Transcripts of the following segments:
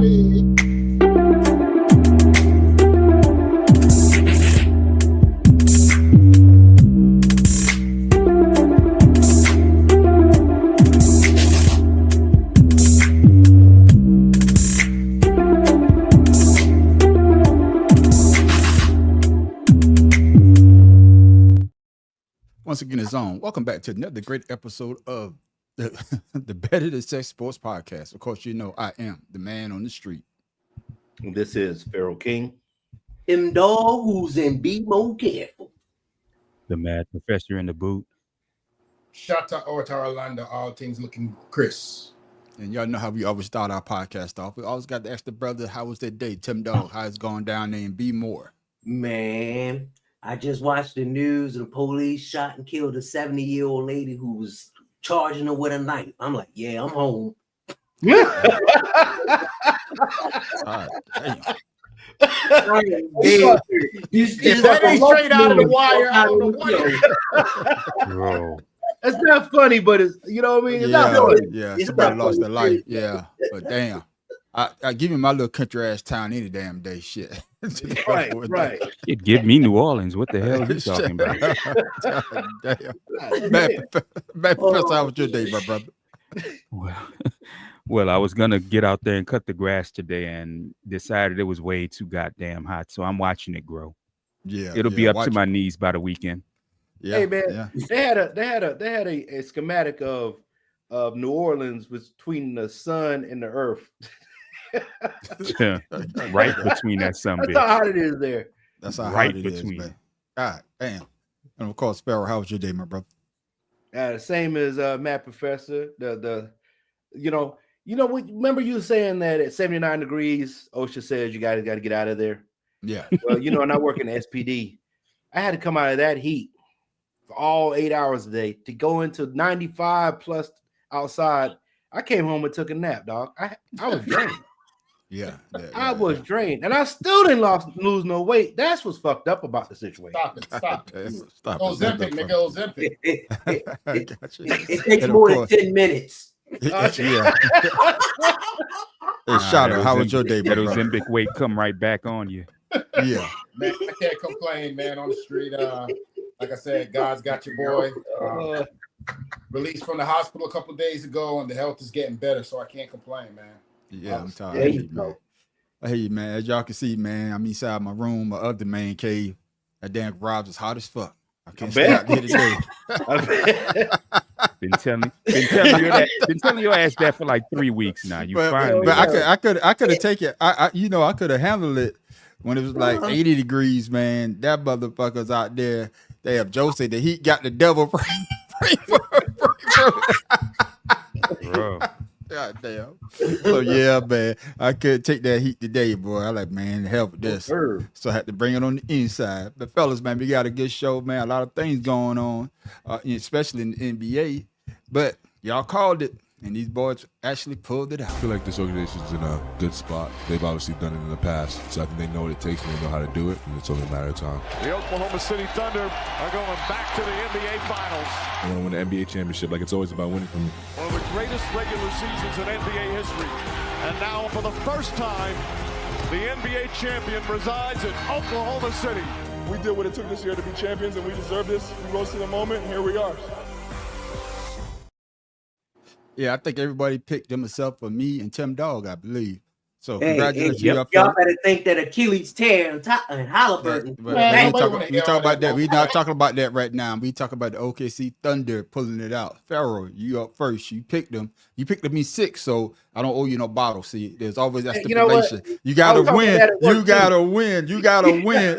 Once again, it's on. Welcome back to another great episode of the Better Than Sex Sports Podcast. Of course, you know I am the man on the street. This is Pharaoh King. Them dog who's in be more careful. The mad professor in the boot. Shout out to Orlando, all things looking Chris. And y'all know how we always start our podcast off. We always got to ask the brother, how was that day? Tim Dog, how it's going down there and be more. Man, I just watched the news. The police shot and killed a 70-year-old lady who was charging her with a knife. I'm like, yeah, I'm home. That ain't straight out of the wire. I don't know what. It's not funny, but it's, you know what I mean? It's not funny. Yeah, somebody lost their life. Yeah, but damn. I give him my little country ass town any damn day. Shit. Right. It give me New Orleans. What the hell are you talking about? Damn. Bad Professor, how was your day, my brother? Well, I was gonna get out there and cut the grass today, and decided it was way too goddamn hot. So I'm watching it grow. Yeah, it'll be up to my knees by the weekend. Yeah, hey man, they had a schematic of New Orleans between the sun and the earth. Right between that sun. That's how hot it is there. That's how right hot it between. is, man. God damn. And of course, Pharaoh, how was your day, my brother? The same as Matt Professor. Remember you saying that at 79 degrees, OSHA says you got to get out of there. Yeah. Well, and I work in SPD. I had to come out of that heat for all 8 hours a day to go into 95 plus outside. I came home and took a nap, dog. I was drained. Yeah, I was drained, and I still didn't lose no weight. That's what's fucked up about the situation. Stop it. Ozempic, nigga, Ozempic. It takes more than 10 minutes. Yeah. Hey, Shadow, how was your day, That bro? Ozempic weight come right back on you. Yeah. Man, I can't complain, man, on the street. Like I said, God's got your boy. Released from the hospital a couple of days ago, and the health is getting better, so I can't complain, man. Yeah, I'm tired. There you go. I hear you, man. As y'all can see, man, I'm inside my room, my other man cave. That damn garage is hot as fuck. I can't stay out there today. Been telling your ass that for like 3 weeks now. I could have taken it. I could have handled it when it was like 80 degrees, man. That motherfucker's out there. They have Joe say the heat got the devil. Bro. God damn. So yeah, man, I couldn't take that heat today, boy. I like, man, help with this. So I had to bring it on the inside. But fellas, man, we got a good show, man. A lot of things going on, especially in the NBA. But y'all called it, and these boys actually pulled it out. I feel like this organization's in a good spot. They've obviously done it in the past, so I think they know what it takes and they know how to do it, and it's only a matter of time. The Oklahoma City Thunder are going back to the NBA Finals. I want to win the NBA championship. Like, it's always about winning for me. One of the greatest regular seasons in NBA history. And now, for the first time, the NBA champion resides in Oklahoma City. We did what it took this year to be champions, and we deserve this. We rose to the moment, and here we are. Yeah, I think everybody picked them except for me and Tim Dog, I believe. So congratulations. Y'all better think that Achilles tear and Halliburton. We talk about that. We're not talking about that right now. We talk about the OKC Thunder pulling it out. Pharaoh, you up first. You picked them. You picked them in 6, so I don't owe you no bottle. See, there's always that stipulation. You gotta win. You gotta win. You gotta win.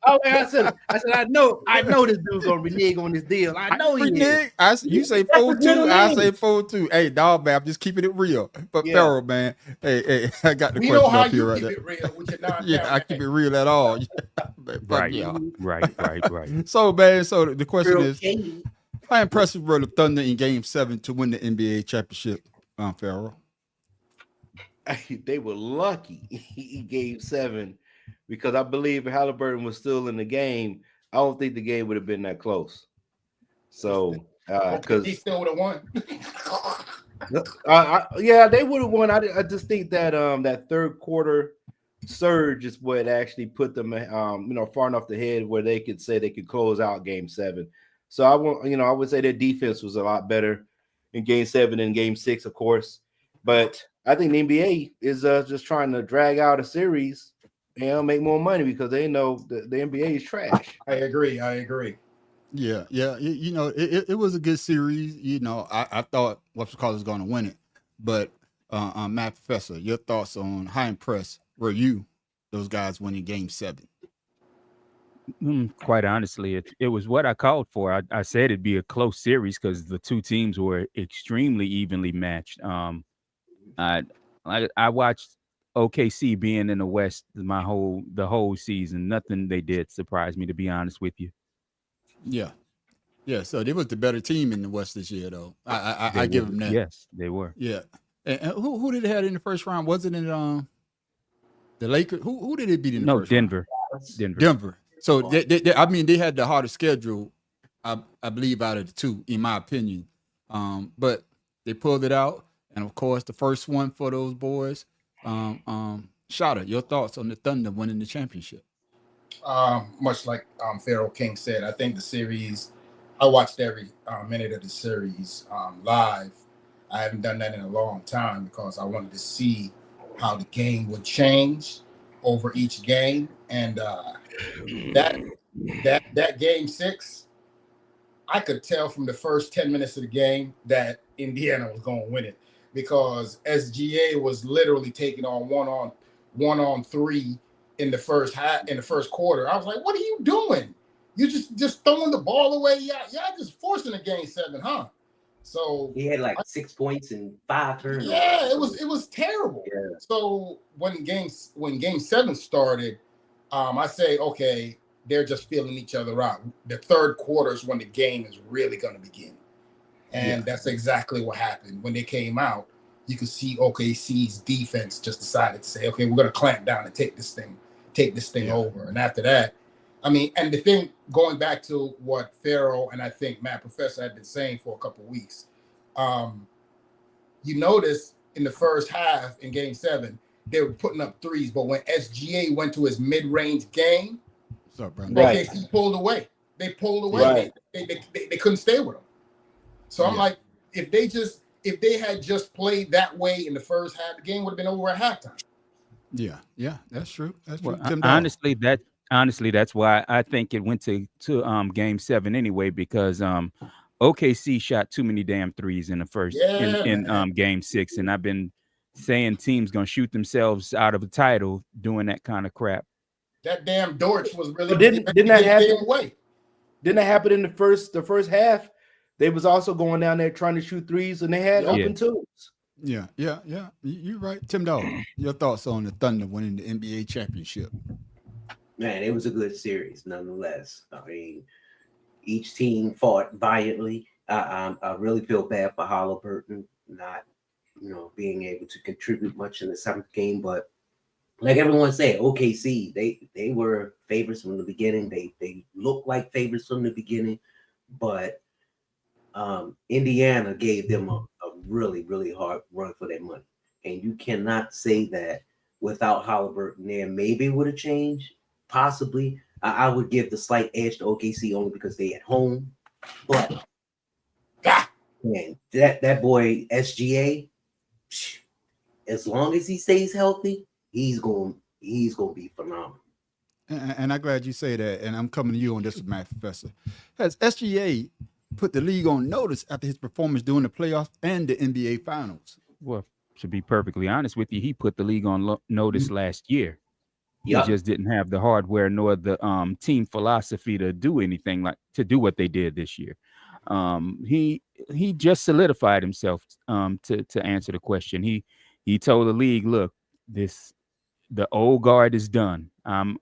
I said, I know this dude's gonna renege on this deal. I know he is. You say 4-2, I say 4-2. Hey, dog, man, I'm just keeping it real. But Pharaoh, man, hey, I got the question up here right there. Yeah, I keep it real at all. Right. So, man, the question is, how impressive were the Thunder in Game 7 to win the NBA championship, Pharaoh? They were lucky in Game 7 because I believe if Halliburton was still in the game, I don't think the game would have been that close. So, because he still would have won. Yeah, they would have won. I just think that that third quarter surge is what actually put them far enough ahead where they could say they could close out Game 7. So I would say their defense was a lot better in Game 7 and Game 6, of course. But I think the NBA is just trying to drag out a series and make more money because they know the NBA is trash. I agree. Yeah. It was a good series. I thought what's called was going to win it, but Matt Professor, your thoughts on how impressed were you those guys winning Game 7? Quite honestly, it was what I called for. I said it'd be a close series because the two teams were extremely evenly matched. I watched OKC being in the West the whole season. Nothing they did surprised me, to be honest with you. Yeah. So they was the better team in the West this year, though. I give them that. Yes, they were. Yeah. And who did they have in the first round? Wasn't it the Lakers? Who did they beat in the first Denver. round? Denver. So they had the hardest schedule, I believe, out of the two, in my opinion. But they pulled it out, and of course, the first one for those boys. Shada, your thoughts on the Thunder winning the championship? Much like Pharaoh King said, I think the series. I watched every minute of the series live. I haven't done that in a long time because I wanted to see how the game would change over each game, and that Game 6, I could tell from the first 10 minutes of the game that Indiana was going to win it because SGA was literally taking on one on three in the first quarter. I was like, "What are you doing? You just throwing the ball away? Y'all just forcing a Game 7, huh?" So he had like 6 points and 5 turnovers. Yeah, it was terrible. Yeah. So when Game 7 started, I say, okay, they're just feeling each other out. The third quarter is when the game is really going to begin, and that's exactly what happened. When they came out, you could see OKC's defense just decided to say, okay, we're going to clamp down and take this thing over. And after that, I mean, and the thing, going back to what Pharaoh and I think Matt Professor had been saying for a couple of weeks, you notice in the first half in Game 7, they were putting up threes, but when SGA went to his mid-range game, OKC pulled away. They pulled away. Right. They couldn't stay with him. So I'm like, if they had just played that way in the first half, the game would have been over at halftime. Yeah, that's true. That's true. Well, honestly, that's why I think it went to Game 7 anyway, because OKC shot too many damn threes in the first in Game 6, and I've been saying teams gonna shoot themselves out of the title doing that kind of crap. That damn Dortch was really didn't that happen? Didn't that happen in the first half? They was also going down there trying to shoot threes, and they had open twos. Yeah. You're right, Tim Dog. Your thoughts on the Thunder winning the NBA championship? Man, it was a good series, nonetheless. I mean, each team fought valiantly. I really feel bad for Halliburton not, being able to contribute much in the 7th game. But like everyone said, OKC, they were favorites from the beginning. They looked like favorites from the beginning, but Indiana gave them a really, really hard run for their money. And you cannot say that without Halliburton there. Maybe it would have changed. Possibly, I would give the slight edge to OKC only because they at home. But man, that boy SGA, as long as he stays healthy, he's going to be phenomenal. And I'm glad you say that. And I'm coming to you on this, Matt Professor. Has SGA put the league on notice after his performance during the playoffs and the NBA Finals? Well, to be perfectly honest with you, he put the league on notice last year. Yep. He just didn't have the hardware nor the team philosophy to do what they did this year. He just solidified himself to answer the question. He told the league, look, the old guard is done. I'm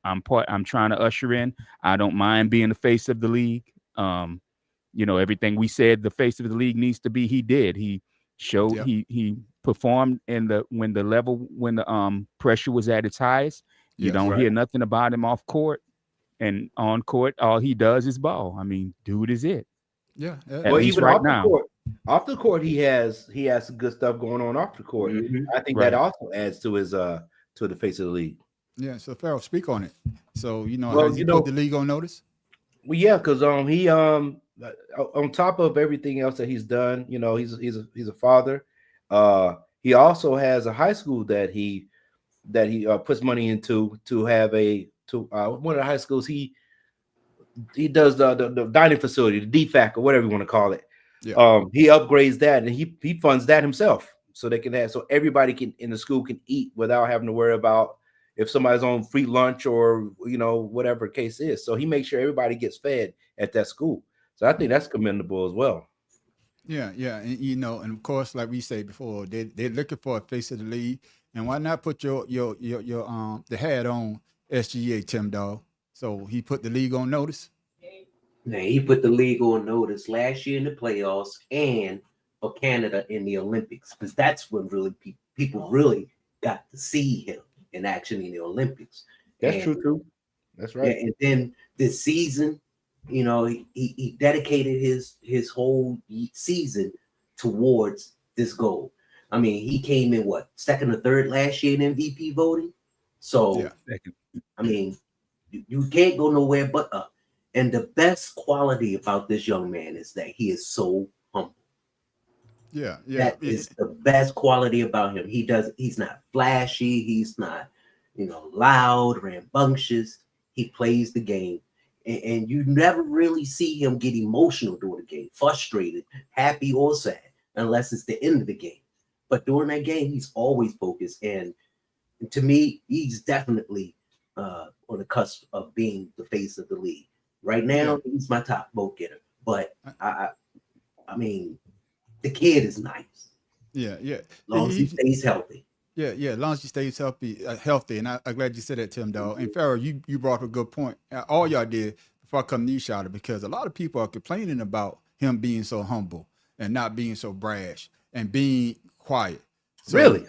trying to usher in. I don't mind being the face of the league. Everything we said the face of the league needs to be, he did. He showed he performed when the pressure was at its highest. You don't hear nothing about him off court, and on court, all he does is ball. I mean, dude is it. Yeah. Well, even right now, Off the court, he has some good stuff going on off the court. Mhm. I think Right. that also adds to his to the face of the league. Yeah. So Farrell, speak on it. So Well, has he put the league on notice? Well, yeah, because he on top of everything else that he's done, he's a father. He also has a high school that he puts money into to have one of the high schools he does the dining facility, the DFAC or whatever you want to call it. Yeah. He upgrades that and he funds that himself so they can so everybody in the school can eat without having to worry about if somebody's on free lunch or whatever the case is. So he makes sure everybody gets fed at that school. So I think that's commendable as well. Yeah, and and of course, like we said before, they're looking for a face of the league, and why not put your the hat on SGA, Tim Dog? So he put the league on notice. Now he put the league on notice last year in the playoffs and for Canada in the Olympics, because that's when really people really got to see him in action in the Olympics. That's true too. That's right. Yeah, and then this season, he dedicated his whole season towards this goal. I mean, he came in second or third last year in MVP voting. So Yeah. I mean, you can't go nowhere but up. And the best quality about this young man is that he is so humble. Yeah. That is the best quality about him. He's not flashy, he's not, loud, rambunctious. He plays the game. And you never really see him get emotional during the game, frustrated, happy or sad, unless it's the end of the game. But during that game, he's always focused. And to me, he's definitely on the cusp of being the face of the league. Right now, he's my top vote getter. But I mean, the kid is nice. Yeah. As long as he stays healthy. Yeah, as long as he stays healthy, and I'm glad you said that, Tim Dog. And Farrell, you brought up a good point. All y'all did before I come to you, Shouter, because a lot of people are complaining about him being so humble and not being so brash and being quiet. So, really?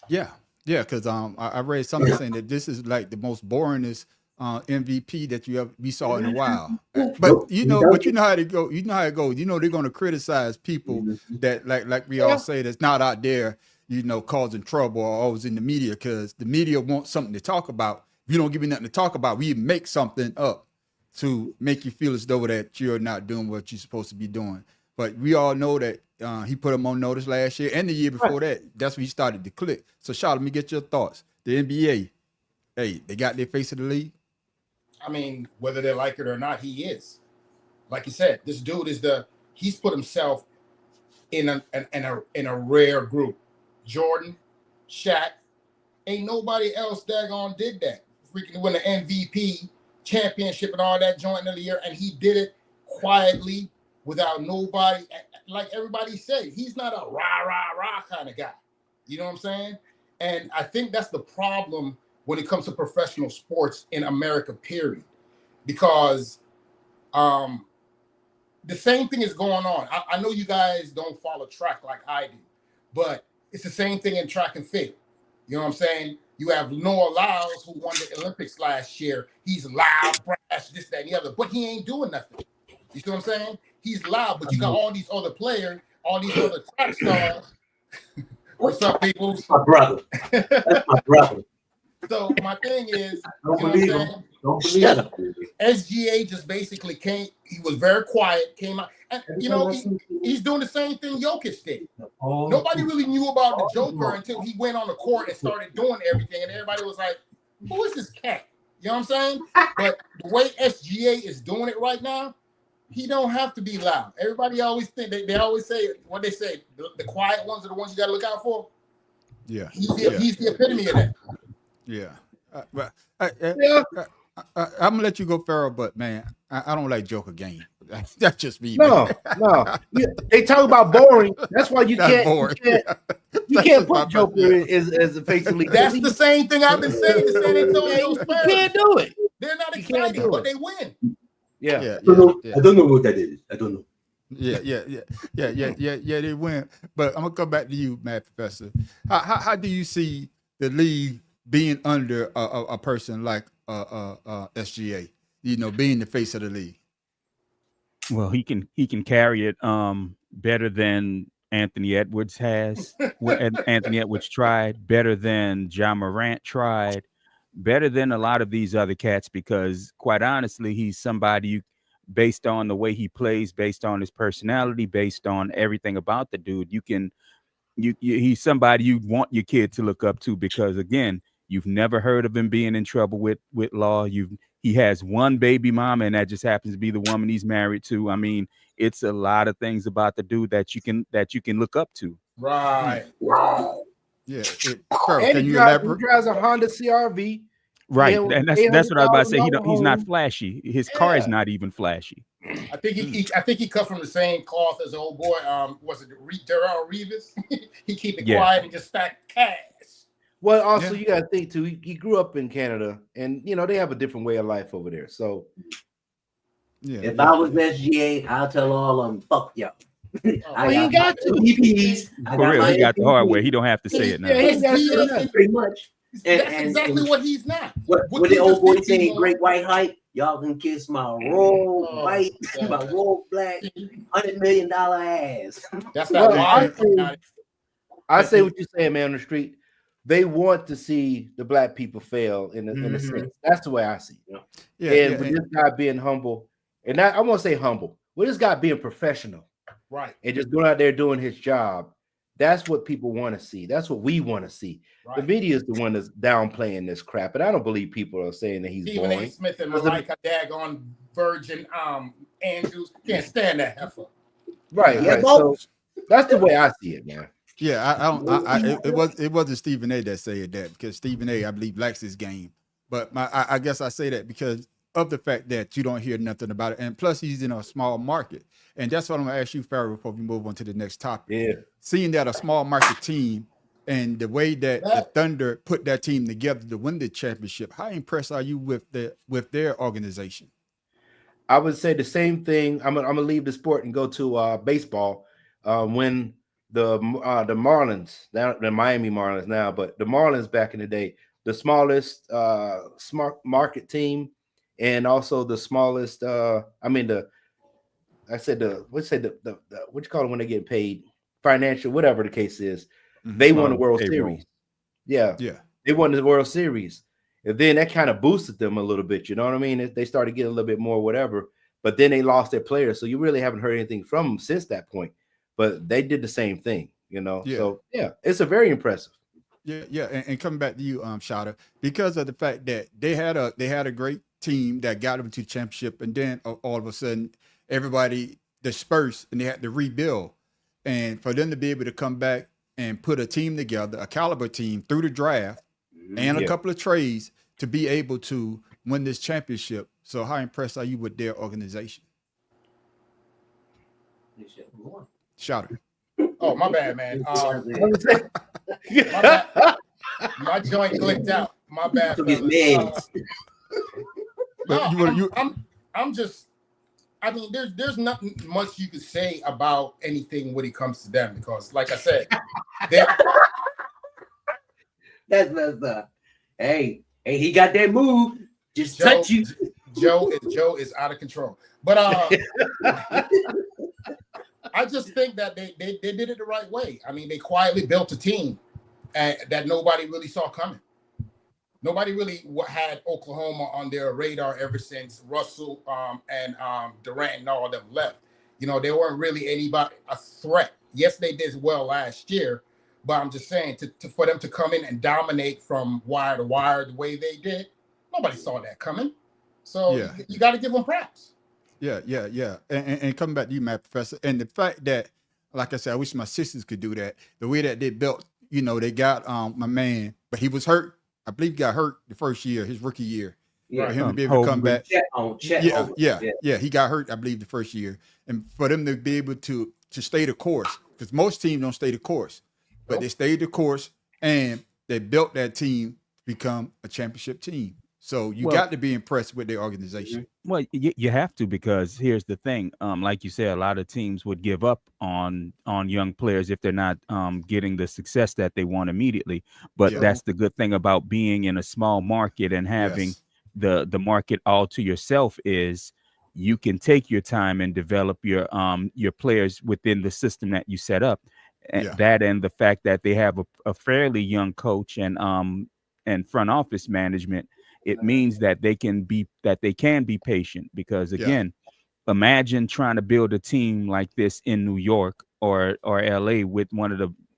Yeah, because I read something saying that this is like the most boringest MVP that we saw in a while. But you know how it go. You know how it goes. They're going to criticize people that like we all say that's not out there, causing trouble or always in the media, because the media wants something to talk about. If you don't give me nothing to talk about, we make something up to make you feel as though that you're not doing what you're supposed to be doing. But we all know that he put him on notice last year and the year before that. That's when he started to click. So, Shaw, let me get your thoughts. The NBA, hey, they got their face of the league. I mean, whether they like it or not, he is. Like you said, this dude he's put himself in a rare group. Jordan, Shaq, ain't nobody else daggone did that. Freaking win the MVP championship and all that joint of the year, and he did it quietly without nobody. Like everybody said, he's not a rah kind of guy. You know what I'm saying? And I think that's the problem when it comes to professional sports in America, period. Because the same thing is going on. I know you guys don't follow track like I do, but it's the same thing in track and field. You know what I'm saying? You have Noah Lyles, who won the Olympics last year. He's loud, brash, this, that, and the other, but he ain't doing nothing. You see what I'm saying? He's loud, but you got all these other players, all these other track stars. What's up, people? That's my brother. That's my brother. So my thing is, Don't believe him. SGA just basically came. He was very quiet. Came out, and he's doing the same thing Jokic did. Nobody really knew about the Joker until he went on the court and started doing everything, and everybody was like, "Who is this cat?" You know what I'm saying? But the way SGA is doing it right now, he don't have to be loud. Everybody always think they always say what they say. The quiet ones are the ones you got to look out for. Yeah, he's the epitome of that. Yeah. I'm gonna let you go, Farrell, but man, I don't like Joker game. That's just me. No. They talk about boring. That's why you can't put Joker as a face of the league. That's the same thing I've been saying to San Antonio Spurs. You can't do it. They're not exciting, but they win. I don't know what that is. I don't know. Yeah, they win. But I'm gonna come back to you, Matt Professor. How do you see the league being under a person like SGA, being the face of the league? Well, he can carry it better than Anthony Edwards has. Anthony Edwards tried, better than Ja Morant tried, better than a lot of these other cats, because quite honestly, he's somebody you, based on the way he plays, based on his personality, based on everything about the dude, he's somebody you want your kid to look up to, because again, you've never heard of him being in trouble with law. He has one baby mama, and that just happens to be the woman he's married to. I mean, it's a lot of things about the dude that you can look up to. Right. Yeah. And he drives a Honda CRV. Right, and that's what I was about to say. He's not flashy. His car is not even flashy. I think he cut from the same cloth as old boy. Was it Darrell Reeves? He keep it quiet and just stack cash. Well, also you got to think too. He grew up in Canada, and they have a different way of life over there. So, if I was SGA, I'll tell all of them, fuck y'all. I ain't got to. EPs. For real, he got the hard way. He don't have to say it now. Yeah, pretty much. That's exactly what he's not. What the old boy saying, great white hype, y'all can kiss my raw white, my raw black, $100 million ass. That's not I say what you're saying, man, on the street. They want to see the black people fail in a sense. That's the way I see it. With this guy being humble, and I won't say humble, with this guy being professional, right, and just going out there doing his job, that's what people want to see. That's what we want to see. Right. The media is the one that's downplaying this crap, and I don't believe people are saying that he's Stephen boring. A. Smith and Malika daggone Virgin Andrews can't stand that heifer. Right. So that's the way I see it, man. Yeah, it wasn't Stephen A. that said that, because Stephen A. I believe likes his game, but I guess I say that because of the fact that you don't hear nothing about it, and plus he's in a small market, and that's what I'm gonna ask you, Farrell, before we move on to the next topic. Yeah, seeing that a small market team and the way that the Thunder put that team together to win the championship, how impressed are you with their organization? I would say the same thing. I'm gonna leave the sport and go to baseball. When the Marlins, the Miami Marlins now, but the Marlins back in the day, the smallest smart market team, and also the smallest. What you call it when they get paid, financial, whatever the case is. They won the World Series. Yeah, they won the World Series, and then that kind of boosted them a little bit. You know what I mean? They started getting a little bit more, whatever. But then they lost their players, so you really haven't heard anything from them since that point. But they did the same thing, So it's a very impressive. And coming back to you, Shada, because of the fact that they had a great team that got them to the championship, and then all of a sudden everybody dispersed and they had to rebuild, and for them to be able to come back and put a team together, a caliber team through the draft and a couple of trades to be able to win this championship. So how impressed are you with their organization? Shouter. Oh, my bad, man. My joint clicked out. My bad. I'm just. I mean, there's nothing much you can say about anything when it comes to them, because, like I said, that's hey, he got that move. Just touch you. Joe is out of control. But I just think that they did it the right way. I mean, they quietly built a team that nobody really saw coming. Nobody really had Oklahoma on their radar ever since Russell and Durant and all of them left. They weren't really a threat. Yes, they did well last year, but I'm just saying for them to come in and dominate from wire to wire the way they did, nobody saw that coming. So you got to give them props. Yeah. And coming back to you, Matt Professor, and the fact that, like I said, I wish my sisters could do that. The way that they built, they got my man, but he was hurt. I believe he got hurt the first year, his rookie year. For him to be able to come back. He got hurt, I believe, the first year. And for them to be able to stay the course, because most teams don't stay the course, but they stayed the course and they built that team to become a championship team. So you got to be impressed with their organization. Well, you have to, because here's the thing. Like you said, a lot of teams would give up on young players if they're not getting the success that they want immediately. But that's the good thing about being in a small market and having the market all to yourself is you can take your time and develop your players within the system that you set up. And that, and the fact that they have a fairly young coach and front office management, it means that they can be patient, because again, imagine trying to build a team like this in New York or LA with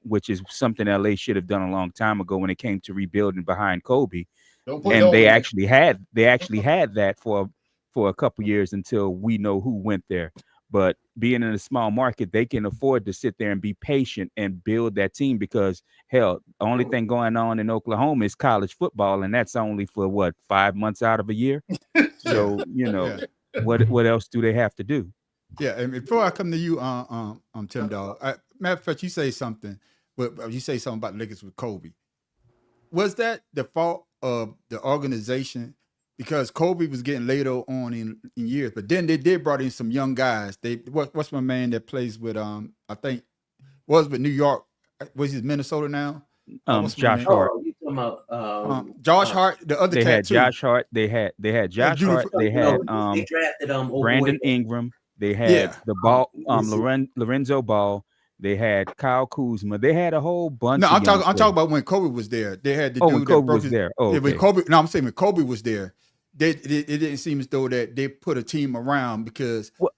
which is something LA should have done a long time ago when it came to rebuilding behind Kobe. And they actually had that for a couple years until we know who went there. But being in a small market, they can afford to sit there and be patient and build that team, because hell, the only thing going on in Oklahoma is college football, and that's only for 5 months out of a year. So what else do they have to do? Yeah, and before I come to you, Tim Dog, matter of fact, you say something about Lakers with Kobe. Was that the fault of the organization? Because Kobe was getting later on in years, but then they did brought in some young guys. What's my man that plays with I think was with New York? Was he Minnesota now? Josh Hart. You talking about Josh Hart? The other they cat had too. Josh Hart. They had Josh Hart. They had they drafted Brandon Ingram. They had the Ball Lorenzo Ball. They had Kyle Kuzma. They had a whole bunch. No, I'm talking about when Kobe was there. They had the dude when Kobe was there. Oh, okay. I'm saying when Kobe was there, it didn't seem as though that they put a team around because I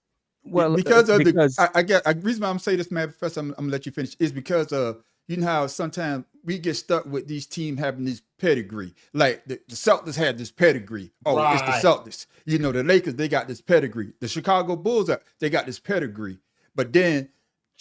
get the reason why I'm saying this, man. First, I'm gonna let you finish. Is because of how sometimes we get stuck with these teams having this pedigree. Like the Celtics had this pedigree. Oh, right. It's the Celtics. The Lakers, they got this pedigree. The Chicago Bulls, they got this pedigree. But then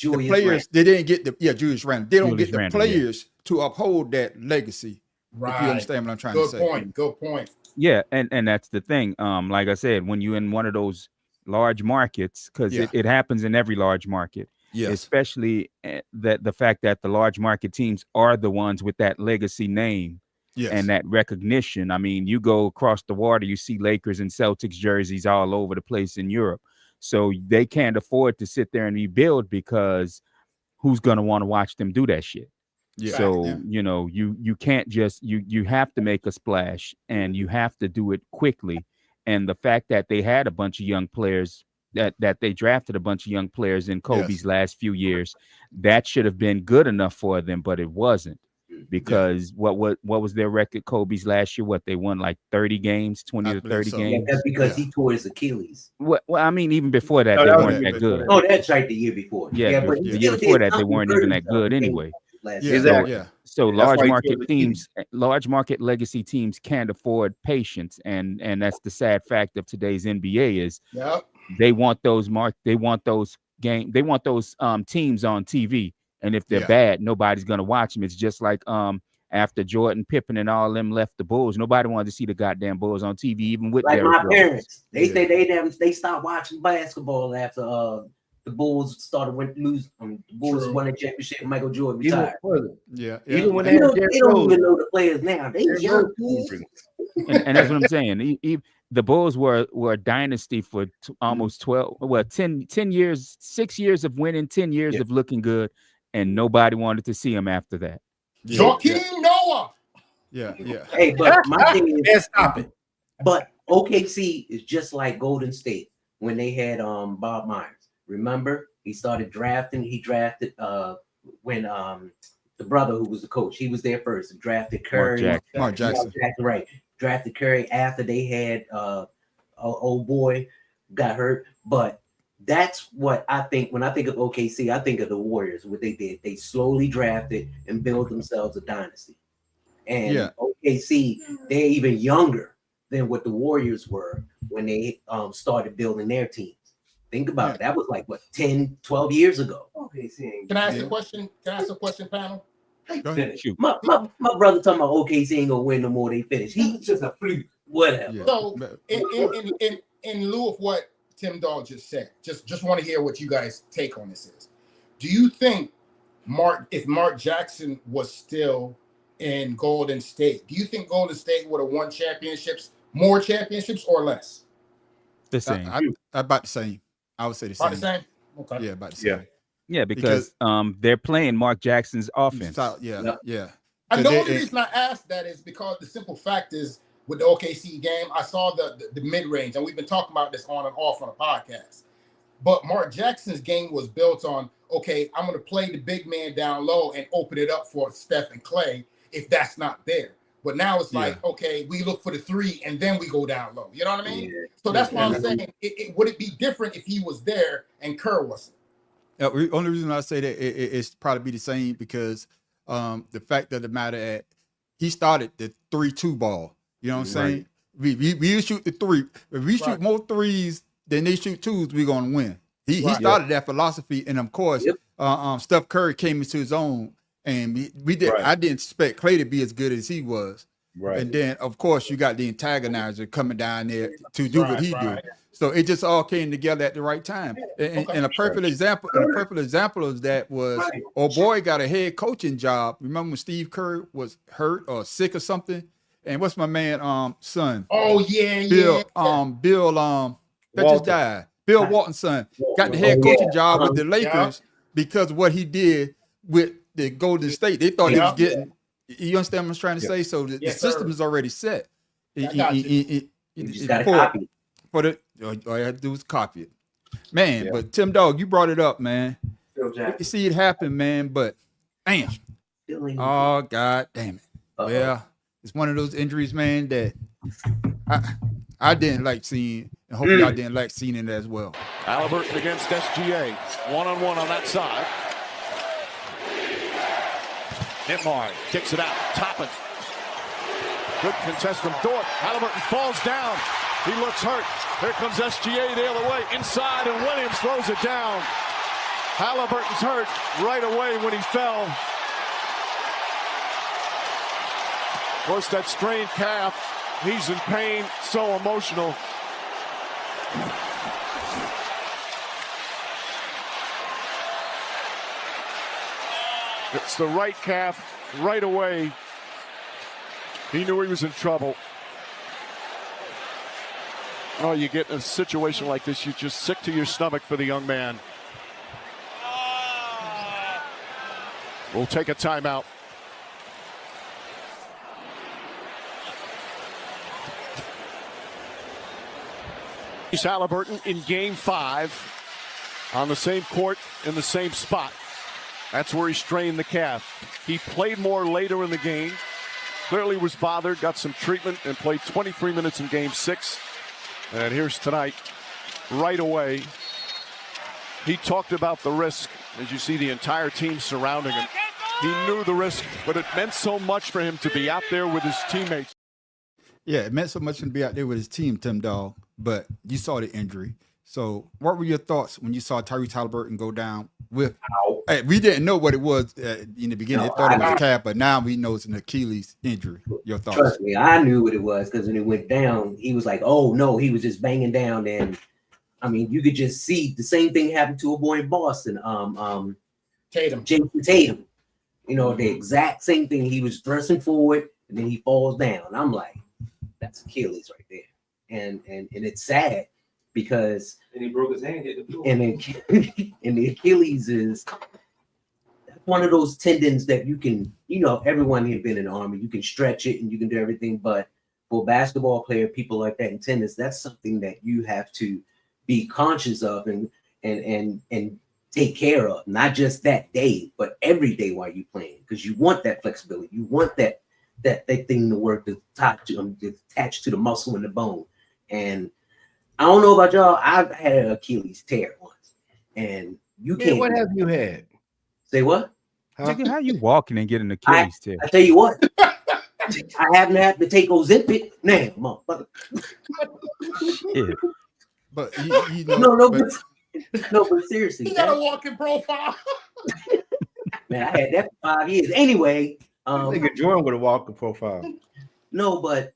the players, they didn't get Julius Randle. They don't get the players to uphold that legacy. Right. If you understand what I'm trying to say. Good point. Yeah, and that's the thing. Like I said, when you're in one of those large markets, because it happens in every large market. Yes. Especially that the fact that the large market teams are the ones with that legacy name and that recognition. I mean, you go across the water, you see Lakers and Celtics jerseys all over the place in Europe. So they can't afford to sit there and rebuild, because who's going to want to watch them do that shit? Yeah. So, you can't just, you have to make a splash, and you have to do it quickly. And the fact that they had a bunch of young players, that they drafted a bunch of young players in Kobe's last few years, that should have been good enough for them, but it wasn't, because what was their record? Kobe's last year, they won like 30 games, 20 to 30 games. Yeah, that's because he tore his Achilles. Well, I mean, even before that, they weren't that good. Oh, that's right, the year before. Yeah, but the year before that, they weren't even that good anyway. So large market legacy teams can't afford patience, and that's the sad fact of today's NBA is they want those teams on TV, and if they're bad, nobody's gonna watch them. It's just like after Jordan, Pippen, and all them left the Bulls, nobody wanted to see the goddamn Bulls on TV, even with like my parents. They say they stopped watching basketball after the Bulls started losing. The Bulls won a championship. Michael Jordan retired. Even when they don't even know the players now. They young. And that's what I'm saying. The Bulls were a dynasty for almost 10 years, 6 years of winning, 10 years of looking good, and nobody wanted to see them after that. Joakim Noah. Yeah. Hey, but my thing is, can't stop it. But OKC is just like Golden State when they had Bob Myers. Remember, he started drafting. He drafted when the brother who was the coach, he was there first. Drafted Curry. Mark Jackson. Right. Drafted Curry after they had old boy got hurt. But that's what I think when I think of OKC. I think of the Warriors. What they did, they slowly drafted and built themselves a dynasty. And OKC, they're even younger than what the Warriors were when they started building their teams. Think about it. That was like, 10, 12 years ago. OKC. Can I ask a question? Panel? My brother talking about OKC ain't gonna win no more. They finish. He's just a freak. Whatever. Yeah. So in lieu of what Tim Dog just said, just want to hear what you guys' take on this is. Do you think if Mark Jackson was still in Golden State, do you think Golden State would have won more championships or less? The same. About the same. I would say the same. About the same? Okay. Yeah, about the same. Yeah, because they're playing Mark Jackson's offense. Yeah. And the only reason I asked that is because the simple fact is with the OKC game, I saw the mid-range, and we've been talking about this on and off on a podcast. But Mark Jackson's game was built on, okay, I'm going to play the big man down low and open it up for Steph and Clay if that's not there. But now it's like, okay, we look for the three and then we go down low. You know what I mean? Yeah. So that's why I'm saying, would it be different if he was there and Kerr wasn't? The only reason I say that it's probably be the same because the fact of the matter, he started the 3-2 ball. You know what I'm saying? We shoot the three. If we shoot more threes than they shoot twos, we're gonna win. He started that philosophy, and of course, Steph Curry came into his own, and we did. I didn't expect Clay to be as good as he was. Right. And then, of course, you got the antagonizer coming down there to do what he do. So it just all came together at the right time. And a perfect example, of that was, boy got a head coaching job. Remember when Steve Kerr was hurt or sick or something? And what's my man son? Oh yeah, Bill that just died. Bill Walton's son got the head coaching job with the Lakers because of what he did with the Golden State. They thought he was getting. You understand what I'm trying to say? So the system is already set. You just got to copy it. All you have to do is copy it, man. But Tim Dog, you brought it up, man. You see it happen, man. But damn, oh god, damn it. Well, it's one of those injuries, man, that I didn't like seeing, and hope y'all didn't like seeing it as well. Halliburton against SGA, one-on-one on that side. Nembhard kicks it out, Toppin. Good contest from Dort. Halliburton falls down. He looks hurt. Here comes SGA the other way, inside, and Williams throws it down. Halliburton's hurt right away when he fell. Of course, that strained calf, he's in pain, so emotional. It's the right calf right away. He knew he was in trouble. Oh, you get in a situation like this, you're just sick to your stomach for the young man. We'll take a timeout. Halliburton in game 5 on the same court in the same spot. That's where he strained the calf. He played more later in the game. Clearly was bothered, got some treatment, and played 23 minutes in game 6. And here's tonight, right away. He talked about the risk. As you see the entire team surrounding him. He knew the risk, but it meant so much for him to be out there with his teammates. Yeah, it meant so much to be out there with his team, Tim Dog. But you saw the injury. So what were your thoughts when you saw Tyrese Halliburton go down with? Hey, we didn't know what it was in the beginning. They thought it was a calf, but now we know it's an Achilles injury. Your thoughts? Trust me, I knew what it was because when it went down, he was like, "Oh no," he was just banging down, and I mean, you could just see the same thing happened to a boy in Boston, Jason Tatum. You know, the exact same thing. He was thrusting forward, and then he falls down. I'm like, that's Achilles right there, and it's sad. Because and he broke his hand, hit the floor. And the Achilles is one of those tendons that you can, everyone here been in the Army, you can stretch it and you can do everything. But for a basketball player, people like that in tennis, that's something that you have to be conscious of and take care of, not just that day, but every day while you're playing, because you want that flexibility, you want that thing to work to attach to the muscle and the bone. And I don't know about y'all. I've had an Achilles tear once, and you can't. What have you had? Say what? How you walking and getting an Achilles tear? I tell you what, I haven't had to take Ozempic now, motherfucker. Yeah. But but seriously, he got a walking profile. Man, I had that for 5 years. Anyway, nigga Jordan with a walking profile. No, but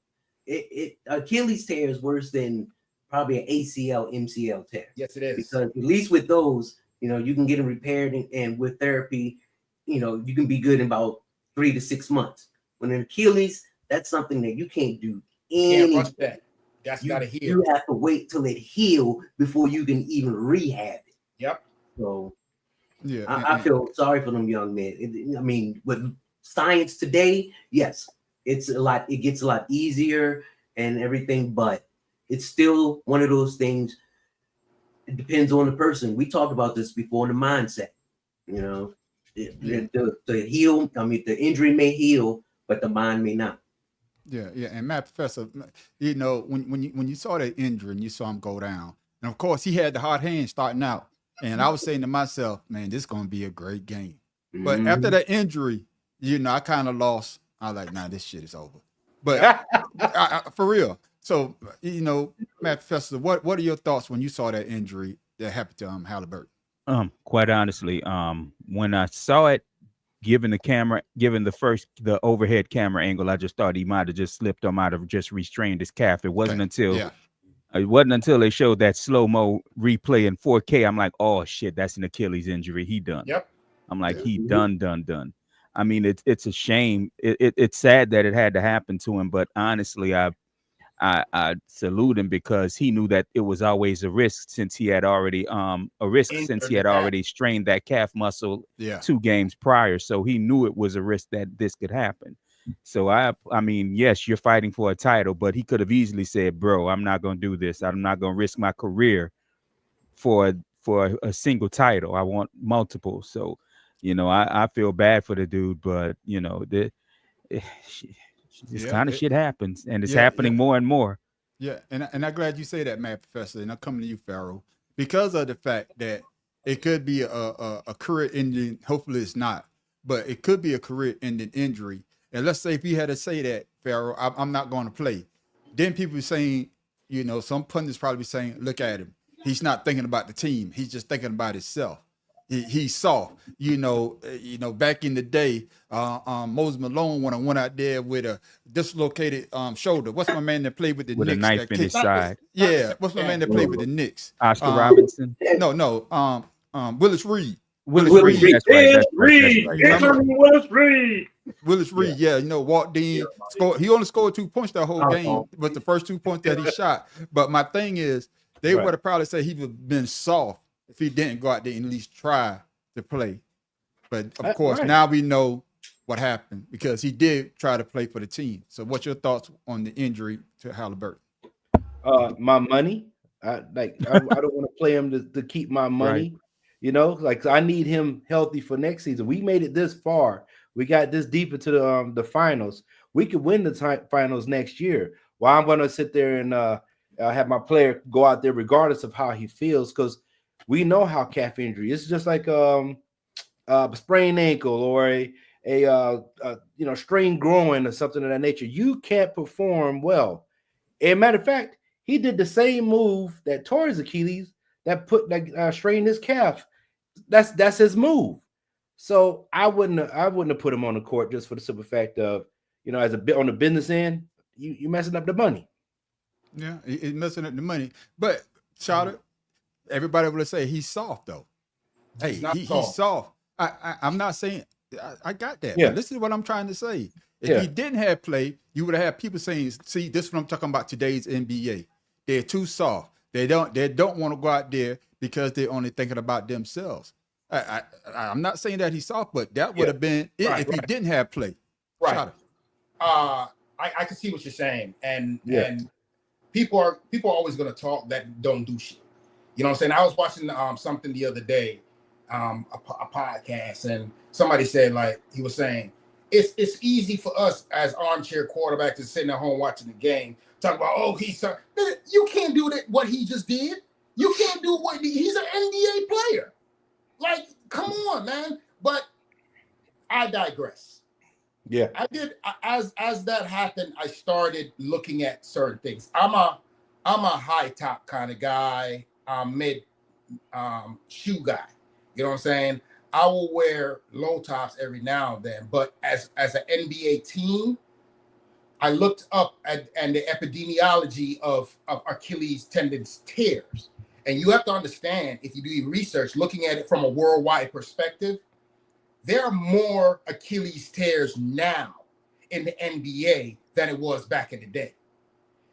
it Achilles tear is worse than probably an ACL, MCL tear. Yes, it is. Because at least with those, you can get them repaired and with therapy, you can be good in about 3 to 6 months. When an Achilles, that's something that you can't do. Can't rush that. That's got to heal. You have to wait till it heal before you can even rehab it. Yep. So yeah, I feel sorry for them young men. I mean, with science today, yes, it gets a lot easier. and everything, but it's still one of those things. It depends on the person. We talked about this before, the mindset. You know, the heal. I mean, the injury may heal, but the mind may not. Yeah, yeah. And Matt, Professor, you know, when you saw that injury and you saw him go down, and of course he had the hot hand starting out, and I was saying to myself, man, this is gonna be a great game. But after that injury, you know, I kind of lost. I was like, nah, this shit is over. But for real. So, you know, Matt, Professor, what are your thoughts when you saw that injury that happened to Halliburton? Quite honestly, when I saw it, given the overhead camera angle, I just thought he might have just slipped or might have just restrained his calf. It wasn't until they showed that slow-mo replay in 4K. I'm like, oh shit, that's an Achilles injury. He done. Yep. I'm like, he done. I mean, it's a shame. It's sad that it had to happen to him, but honestly, I salute him because he knew that it was always a risk since he had already strained that calf muscle 2 games prior. So he knew it was a risk that this could happen. So I mean, yes, you're fighting for a title, but he could have easily said, bro, I'm not going to do this. I'm not going to risk my career for a single title. I want multiple. So, you know, I feel bad for the dude, but you know, this kind of shit happens, and it's happening more and more. Yeah, and I'm glad you say that, Matt, Professor. And I'm coming to you, Pharaoh, because of the fact that it could be a career-ending. Hopefully, it's not, but it could be a career-ending injury. And let's say if you had to say that, Pharaoh, I'm not going to play. Then people are saying, you know, some pundits probably saying, look at him. He's not thinking about the team. He's just thinking about himself. He's soft. You know, back in the day, Moses Malone when I went out there with a dislocated shoulder. What's my man that played with the Knicks? With a knife in his side. Yeah. What's my man that played with the Knicks? Oscar Robinson? No. Willis Reed. Willis Reed. Willis Reed, yeah, you know, walked in, scored. He only scored 2 points that whole game, but the first 2 points that he shot. But my thing is, they would have probably said he would have been soft if he didn't go out there and at least try to play. But of course, now we know what happened because he did try to play for the team. So, what's your thoughts on the injury to Halliburton? My money. I don't want to play him to keep my money. Right. You know, like I need him healthy for next season. We made it this far. We got this deep into the finals. We could win the finals next year. Well, I'm going to sit there and have my player go out there regardless of how he feels, because we know how calf injury is. It's just like a sprained ankle or a strained groin or something of that nature. You can't perform well. And matter of fact, he did the same move that tore his Achilles, that strained his calf. That's his move. So I wouldn't have put him on the court just for the simple fact of, you know, as a bit on the business end, you messing up the money. Yeah, he's messing up the money. But Shada, everybody will say he's soft though. Hey, he's soft. I'm not saying I got that. Yeah. But listen to what I'm trying to say. If he didn't have play, you would have had people saying, see, this is what I'm talking about today's NBA. They're too soft. They don't want to go out there because they're only thinking about themselves. I'm not saying that he's soft, but that would have been it if he didn't have play. Right. I can see what you're saying, and people are always going to talk that don't do shit. You know what I'm saying? I was watching something the other day, a podcast, and somebody said, like, he was saying, it's easy for us as armchair quarterbacks to sitting at home watching the game, talk about, oh, he's so. You can't do that. What he just did. You can't do what he's an NBA player. Like, come on, man. But I digress. Yeah, I did. As that happened, I started looking at certain things. I'm a high top kind of guy. Mid shoe guy. You know what I'm saying? I will wear low tops every now and then. But as an NBA team, I looked up at the epidemiology of Achilles tendon tears. And you have to understand, if you do research, looking at it from a worldwide perspective, there are more Achilles tears now in the NBA than it was back in the day.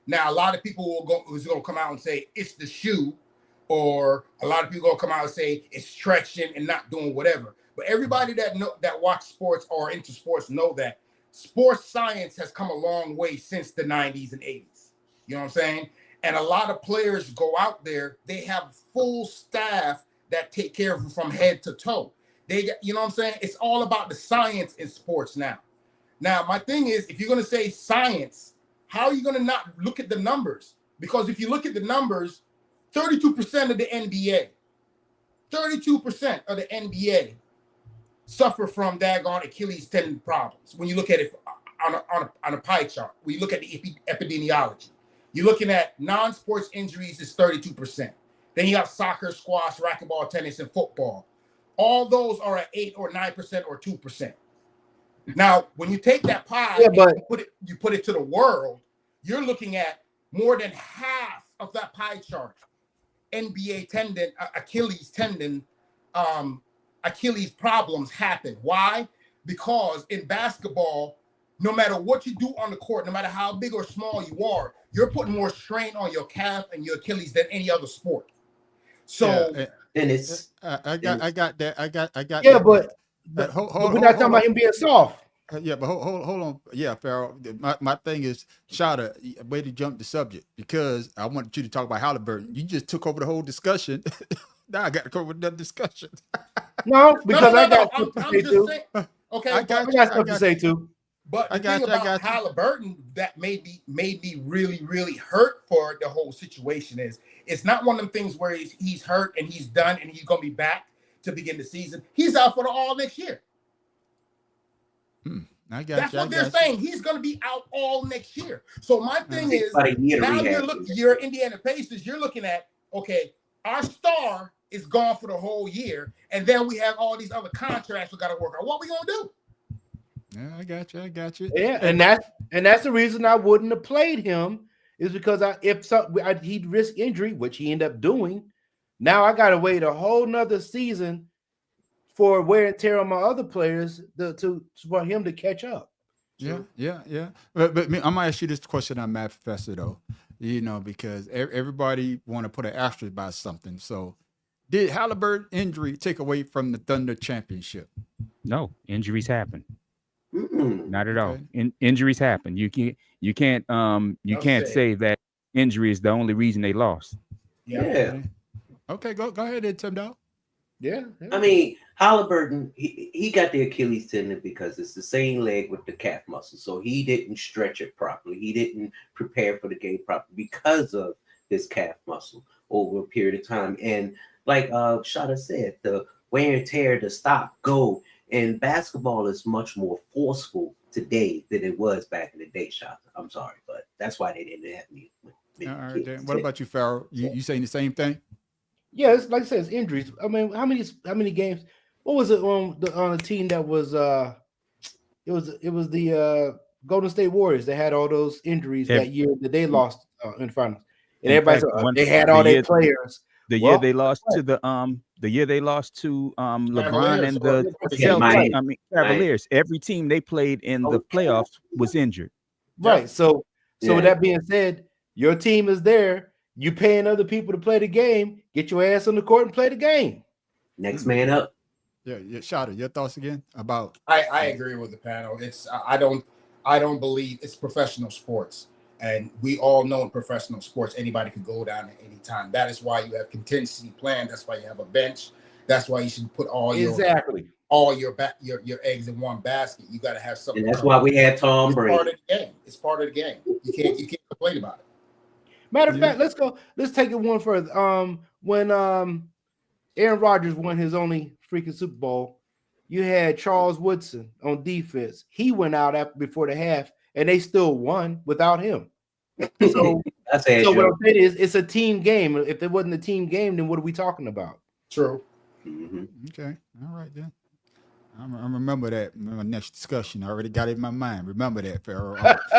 Now, a lot of people who's going to come out and say it's the shoe, or a lot of people going to come out and say it's stretching and not doing whatever. But everybody that watch sports or into sports know that sports science has come a long way since the 90s and 80s. You know what I'm saying? And a lot of players go out there, they have full staff that take care of them from head to toe. They get, you know what I'm saying? It's all about the science in sports now. Now, my thing is, if you're going to say science, how are you going to not look at the numbers? Because if you look at the numbers, 32% of the NBA, 32% of the NBA suffer from daggone Achilles tendon problems. When you look at it on a pie chart, when you look at the epidemiology, you're looking at non-sports injuries is 32%. Then you have soccer, squash, racquetball, tennis, and football. All those are at 8 or 9% or 2%. Now, when you take that pie and you put it to the world, you're looking at more than half of that pie chart. NBA tendon, Achilles tendon, Achilles problems happen. Why? Because in basketball, no matter what you do on the court, no matter how big or small you are, you're putting more strain on your calf and your Achilles than any other sport. So, and it's I got that. Yeah, that. but we're not talking about him being soft. Yeah, but hold on. Yeah, Pharaoh. My thing is, Shada, way to jump the subject because I wanted you to talk about Halliburton. You just took over the whole discussion. Now I got to cover that discussion. No, because I got stuff to say too. Okay, I got stuff to say too. But the thing about Halliburton that made me really, really hurt for the whole situation is it's not one of them things where he's hurt and he's done and he's going to be back to begin the season. He's out for all next year. That's what they're saying. He's going to be out all next year. So my thing is, now you're Indiana Pacers. You're looking at, okay, our star is gone for the whole year, and then we have all these other contracts we got to work on. What are we going to do? Yeah, I got you. Yeah, and that's the reason I wouldn't have played him is because he'd risk injury, which he ended up doing. Now I got to wait a whole nother season for wear and tear on my other players for him to catch up. Yeah. But I'm gonna ask you this question on Math Professor though, because everybody want to put an asterisk by something. So, did Halliburton injury take away from the Thunder championship? No, injuries happen. Not at all. Injuries happen. You can't say that injury is the only reason they lost. Yeah. Okay, go ahead, Tim Dow. Yeah. I mean, Halliburton, he got the Achilles tendon because it's the same leg with the calf muscle. So he didn't stretch it properly. He didn't prepare for the game properly because of his calf muscle over a period of time. And like Shada said, the wear and tear, the stop, go. And basketball is much more forceful today than it was back in the day, Shada. I'm sorry, but that's why they didn't have me. All right, Dan. What about you, Pharaoh? You saying the same thing? Yeah, it's like I said, it's injuries. I mean, how many games? What was it on the team that was it was the Golden State Warriors that had all those injuries that year that they lost in the finals. And everybody said they had all their players. The year they lost to LeBron and the Celtics, Cavaliers. Every team they played in the playoffs was injured. Right. So with that being said, your team is there. You paying other people to play the game. Get your ass on the court and play the game. Next man up. Yeah. Shada, your thoughts again about? I agree with the panel. It's I don't believe it's professional sports, and we all know in professional sports anybody can go down at any time. That is why you have contingency plan. That's why you have a bench. That's why you should put all your eggs in one basket. You got to have something. And that's why we had Tom Brady. It's part of the game. You can't complain about it. Matter of fact, let's take it one further. When Aaron Rodgers won his only freaking Super Bowl, you had Charles Woodson on defense. He went out before the half, and they still won without him. So, what I'm saying is, it's a team game. If it wasn't a team game, then what are we talking about? True. Mm-hmm. Okay. All right then. I remember that in my next discussion. I already got it in my mind. Remember that, Pharaoh.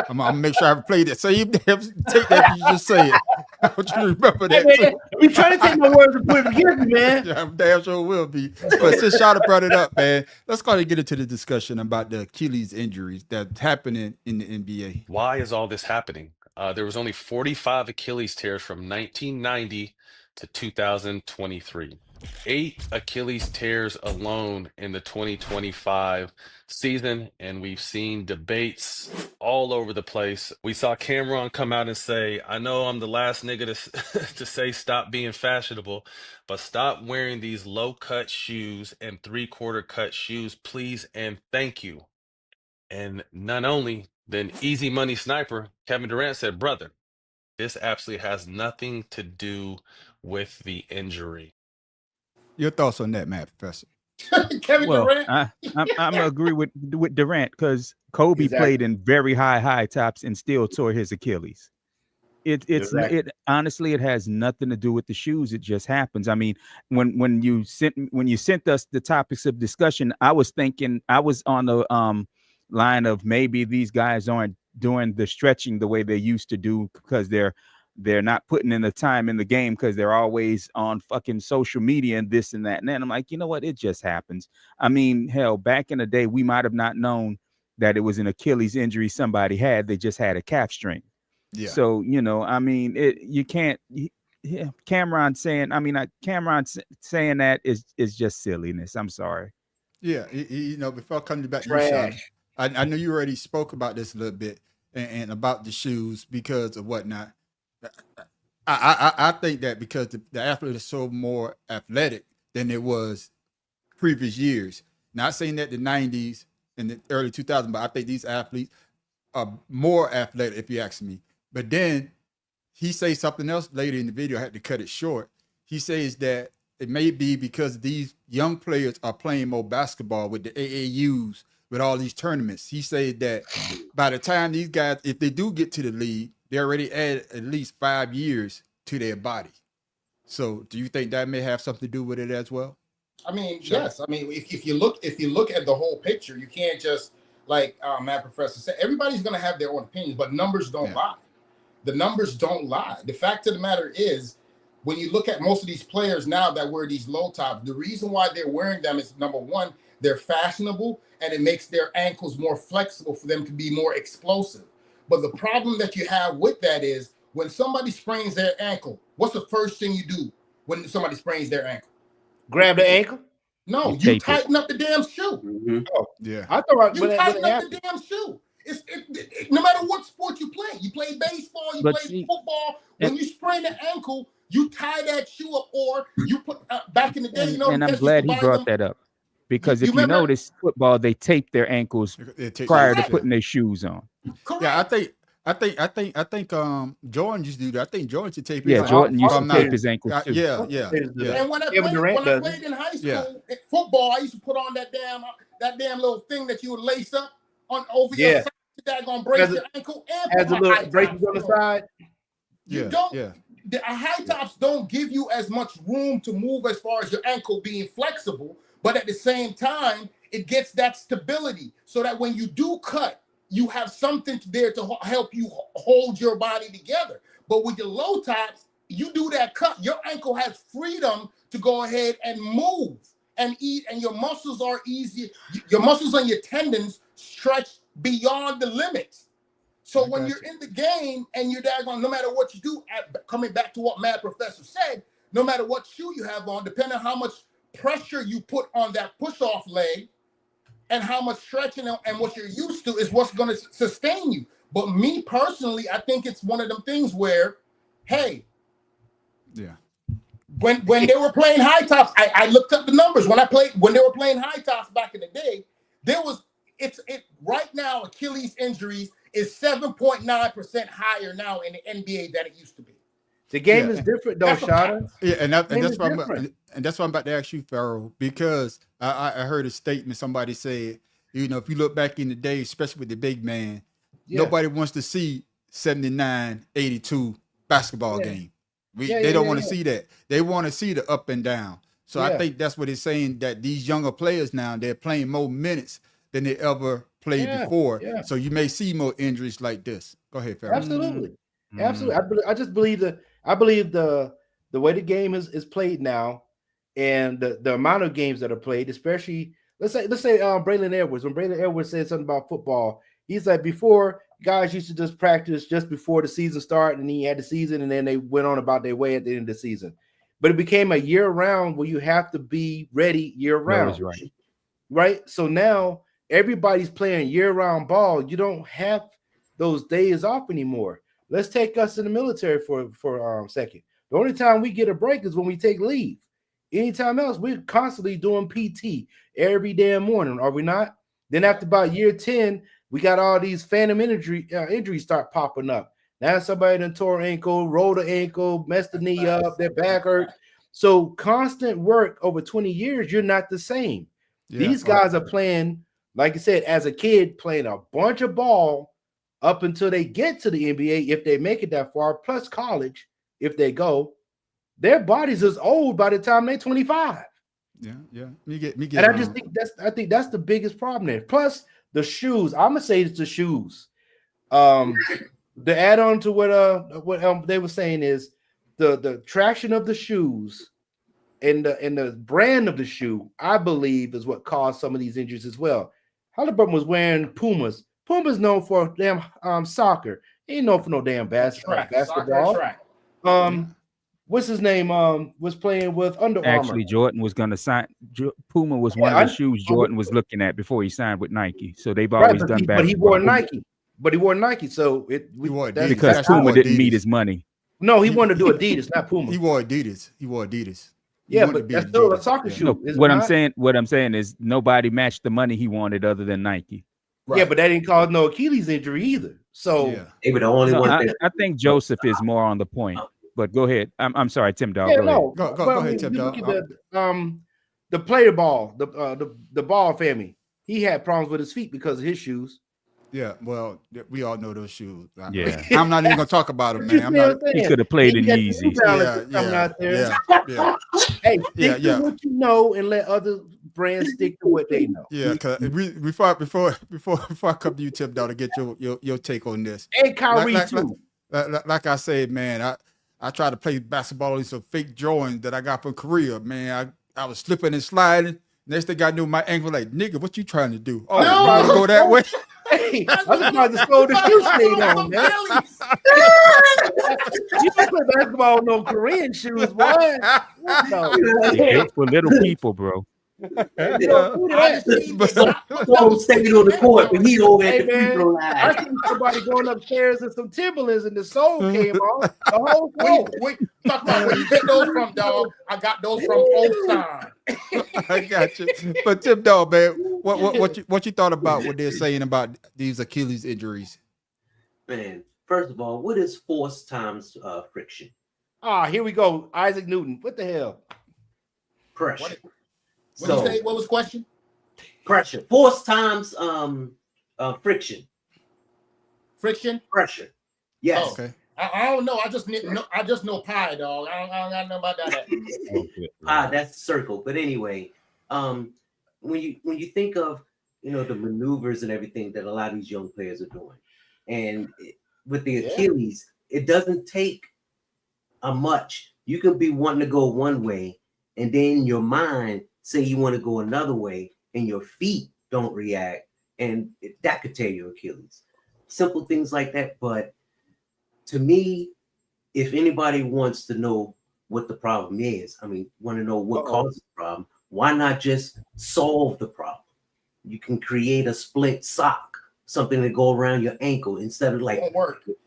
I'm gonna make sure I play that. So you take that you just say it. I want you to remember that. Hey, we trying to take my words and put it together, man. Yeah, I'm damn sure will be. But since Shada brought it up, man, let's go ahead and get into the discussion about the Achilles injuries that's happening in the NBA. Why is all this happening? There was only 45 Achilles tears from 1990 to 2023. 8 Achilles tears alone in the 2025 season, and we've seen debates all over the place. We saw Cameron come out and say, I know I'm the last nigga to, to say stop being fashionable, but stop wearing these low-cut shoes and three-quarter cut shoes, please and thank you. And none only then Easy Money Sniper, Kevin Durant said, brother, this absolutely has nothing to do with the injury. Your thoughts on that, Matt, Professor? Kevin Durant. I'm gonna agree with Durant because Kobe played in very high tops and still tore his Achilles. It honestly, it has nothing to do with the shoes. It just happens. I mean, when you sent us the topics of discussion, I was thinking, I was on the line of maybe these guys aren't doing the stretching the way they used to do because they're not putting in the time in the game because they're always on fucking social media and this and that. And then I'm like, you know what? It just happens. I mean, hell, back in the day, we might have not known that it was an Achilles injury somebody had. They just had a calf strain. Yeah. So, you know, I mean, you can't. Cameron saying that is just silliness. I'm sorry. Yeah, you know, before coming back to you, Sean, I know you already spoke about this a little bit and about the shoes because of whatnot. I think that because the athlete is so more athletic than it was previous years. Not saying that the 90s and the early 2000s, but I think these athletes are more athletic, if you ask me. But then he says something else later in the video. I had to cut it short. He says that it may be because these young players are playing more basketball with the AAUs, with all these tournaments. He said that by the time these guys, if they do get to the league, they already add at least 5 years to their body. So do you think that may have something to do with it as well? I mean, yes. I mean, if you look at the whole picture, you can't just, like Matt Professor said, everybody's going to have their own opinions, but numbers don't lie. The numbers don't lie. The fact of the matter is, when you look at most of these players now that wear these low tops, the reason why they're wearing them is, number one, they're fashionable and it makes their ankles more flexible for them to be more explosive. But the problem that you have with that is when somebody sprains their ankle, what's the first thing you do when somebody sprains their ankle? Grab the ankle? No, you tighten up the damn shoe. Mm-hmm. Oh, yeah. I thought you tighten up the damn shoe. No matter what sport you play baseball, you play football. When you sprain the ankle, you tie that shoe up, or you put back in the day. And I'm glad he brought that up because if you notice, football they tape their ankles prior to putting their shoes on. Correct. Yeah, I think Jordan used to do that. I think Jordan should tape. Yeah, Jordan used to tape his ankles too. Yeah. And when I played in high school football, I used to put on that damn little thing that you would lace up on over your side. That gonna break your ankle and has a little braces on the side. The high tops don't give you as much room to move as far as your ankle being flexible, but at the same time, it gets that stability so that when you do cut, you have something there to help you hold your body together. But with your low tops, you do that cut, your ankle has freedom to go ahead and move and eat, and your muscles are easy. Your muscles and your tendons stretch beyond the limits. So when you're in the game and you're daggone, no matter what you do, coming back to what Mad Professor said, no matter what shoe you have on, depending on how much pressure you put on that push-off leg and how much stretching and what you're used to is what's going to sustain you. But me personally, I think it's one of them things where, hey, when they were playing high tops, I looked up the numbers. When they were playing high tops back in the day, right now Achilles injuries is 7.9% higher now in the NBA than it used to be. The game is different, though, Shada. Yeah, and that's why I'm about to ask you, Pharaoh, because I heard a statement somebody said, you know, if you look back in the day, especially with the big man, nobody wants to see 79-82 basketball game. They don't want to see that. They want to see the up and down. So I think that's what it's saying, that these younger players now, they're playing more minutes than they ever played before. Yeah. So you may see more injuries like this. Go ahead, Pharaoh. Absolutely. I just believe the way the game is played now and the amount of games that are played, especially let's say Braylon Edwards. When Braylon Edwards said something about football, he's like, before guys used to just practice just before the season started, and then you had the season, and then they went on about their way at the end of the season. but it became a year round where you have to be ready year round. Right. So now everybody's playing year round ball. You don't have those days off anymore. Let's take us in the military for a second. The only time we get a break is when we take leave. Anytime else, we're constantly doing PT every damn morning, are we not? Then after about year 10, we got all these phantom injuries start popping up. Now somebody done tore ankle, rolled the ankle, messed the knee up, their back hurt. So constant work over 20 years, you're not the same. Yeah. These guys are playing, like I said, as a kid, playing a bunch of ball up until they get to the NBA, if they make it that far, plus college, if they go. Their bodies is old by the time they're 25. Yeah. Me get. And I just think that's the biggest problem there. Plus the shoes. I'm gonna say it's the shoes. The add on to what they were saying is the traction of the shoes and the brand of the shoe, I believe, is what caused some of these injuries as well. Halliburton was wearing Pumas. Puma's known for damn soccer. He ain't known for no damn basketball. Track. What's his name? Was playing with Under Armour. Actually, Jordan was going to sign. Puma was one of the shoes Jordan was looking at before he signed with Nike. So they've always done basketball. But he wore Nike. So because Puma didn't meet his money. No, he wanted to do Adidas, not Puma. He wore Adidas. Yeah, but that's still a soccer shoe. No, what I'm saying is nobody matched the money he wanted other than Nike. Right. Yeah, but that didn't cause no Achilles injury either. So they were the only one. I think Joseph is more on the point. But go ahead. I'm sorry, Tim Dog. Go ahead, Tim Dog. The player ball, the Ball family, he had problems with his feet because of his shoes. Yeah, well, we all know those shoes. Yeah, I'm not even gonna talk about them, man. He could have played in Yeezys. Yeah. Hey, stick to what you know and let other brands stick to what they know. Yeah, because before I come to you, Tim Dog, to get your take on this. And Kyrie too. Like I said, man, I tried to play basketball in some fake Jordans that I got from Korea, man. I was slipping and sliding. Next thing I knew, my ankle like, nigga, what you trying to do? Oh, you want to go that way? Hey, I was about to slow the shoe stayed on, man. You don't play basketball with no Korean shoes, boy. No. For little people, bro. Staying on the court, but he over at the free throw line. I seen somebody going upstairs in some Timberlands and the sole came off. The whole thing. Wait, talk about where you get those from, dog. I got those from Osan. I got you. But Tim Dog, man, what you thought about what they're saying about these Achilles injuries? Man, first of all, what is force times friction? Here we go. Isaac Newton. What the hell? Pressure. What did you say? What was the question? Pressure. Force times friction. Friction? Pressure. Yes. Oh, okay. I don't know. I just know pi, dog. I don't know about that. Pi, that's the circle. But anyway, when you think of the maneuvers and everything that a lot of these young players are doing, and with the Achilles, it doesn't take a much. You can be wanting to go one way, and then your mind say you want to go another way, and your feet don't react, and that could tear your Achilles. Simple things like that. But to me, if anybody wants to know what the problem is, want to know what causes the problem, why not just solve the problem? You can create a split sock, something to go around your ankle instead of like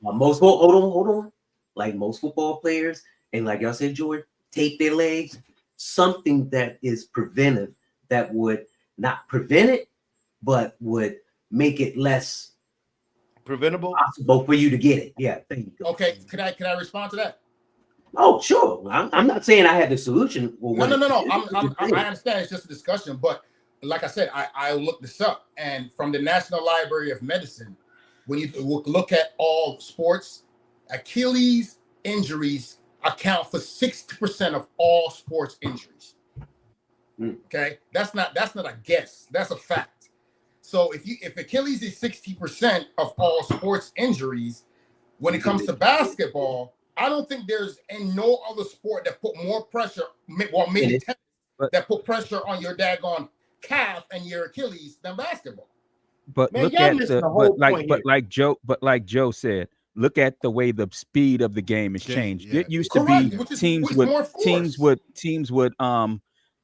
most. Hold on. Like most football players, and like y'all said, George, tape their legs. Something that is preventive, that would not prevent it, but would make it less preventable possible for you to get it. Yeah, there you go. Okay, can I respond to that? Oh, sure. I'm not saying I have the solution. No. I understand it's just a discussion, but like I said, I looked this up, and from the National Library of Medicine, when you look at all sports, Achilles injuries account for 60% of all sports injuries. Okay, that's not a guess. That's a fact. So if Achilles is 60% of all sports injuries, when it comes to basketball, I don't think there's no other sport that put more pressure, well, maybe that put pressure on your daggone calf and your Achilles than basketball. But man, look at like Joe said, look at the way the speed of the game has changed. Yeah. It used to be teams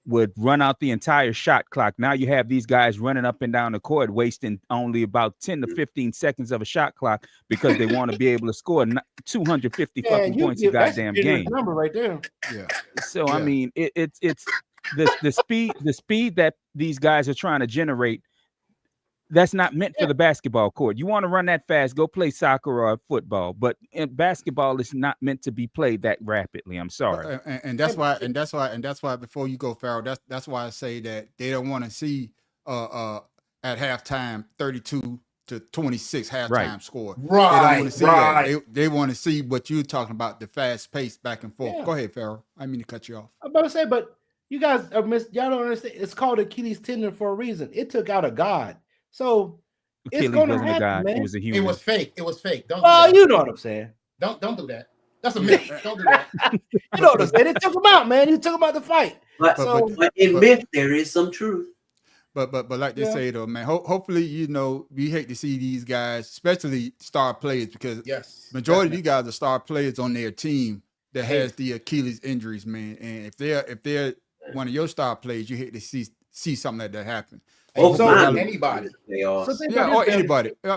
would run out the entire shot clock. Now you have these guys running up and down the court, wasting only about 10 to 15 seconds of a shot clock because they want to be able to score 250 fucking points a goddamn game. Number right there. Yeah. So I mean, it's the speed that these guys are trying to generate. That's not meant for the basketball court. You want to run that fast, go play soccer or football. But basketball is not meant to be played that rapidly. I'm sorry. And that's why before you go, Farrell, that's why I say that they don't want to see at halftime 32-26 halftime score. Right. They want to see what you're talking about, the fast pace back and forth. Yeah. Go ahead, Farrell. I mean to cut you off. I'm about to say, but you guys are y'all don't understand. It's called Achilles tendon for a reason. It took out a god. So Achilles it's gonna wasn't happen, a god. man. He was a human. It was fake. Don't do Oh, that. you know what I'm saying. Don't do that. That's a myth. Don't do that. You know what I'm saying. It took him out, man. He took him out the fight. But in myth, there is some truth. But like they say though, man. Hopefully, we hate to see these guys, especially star players, because majority of you guys are star players on their team that has the Achilles injuries, man. And if they're one of your star players, you hate to see something like that happen. Anybody. Or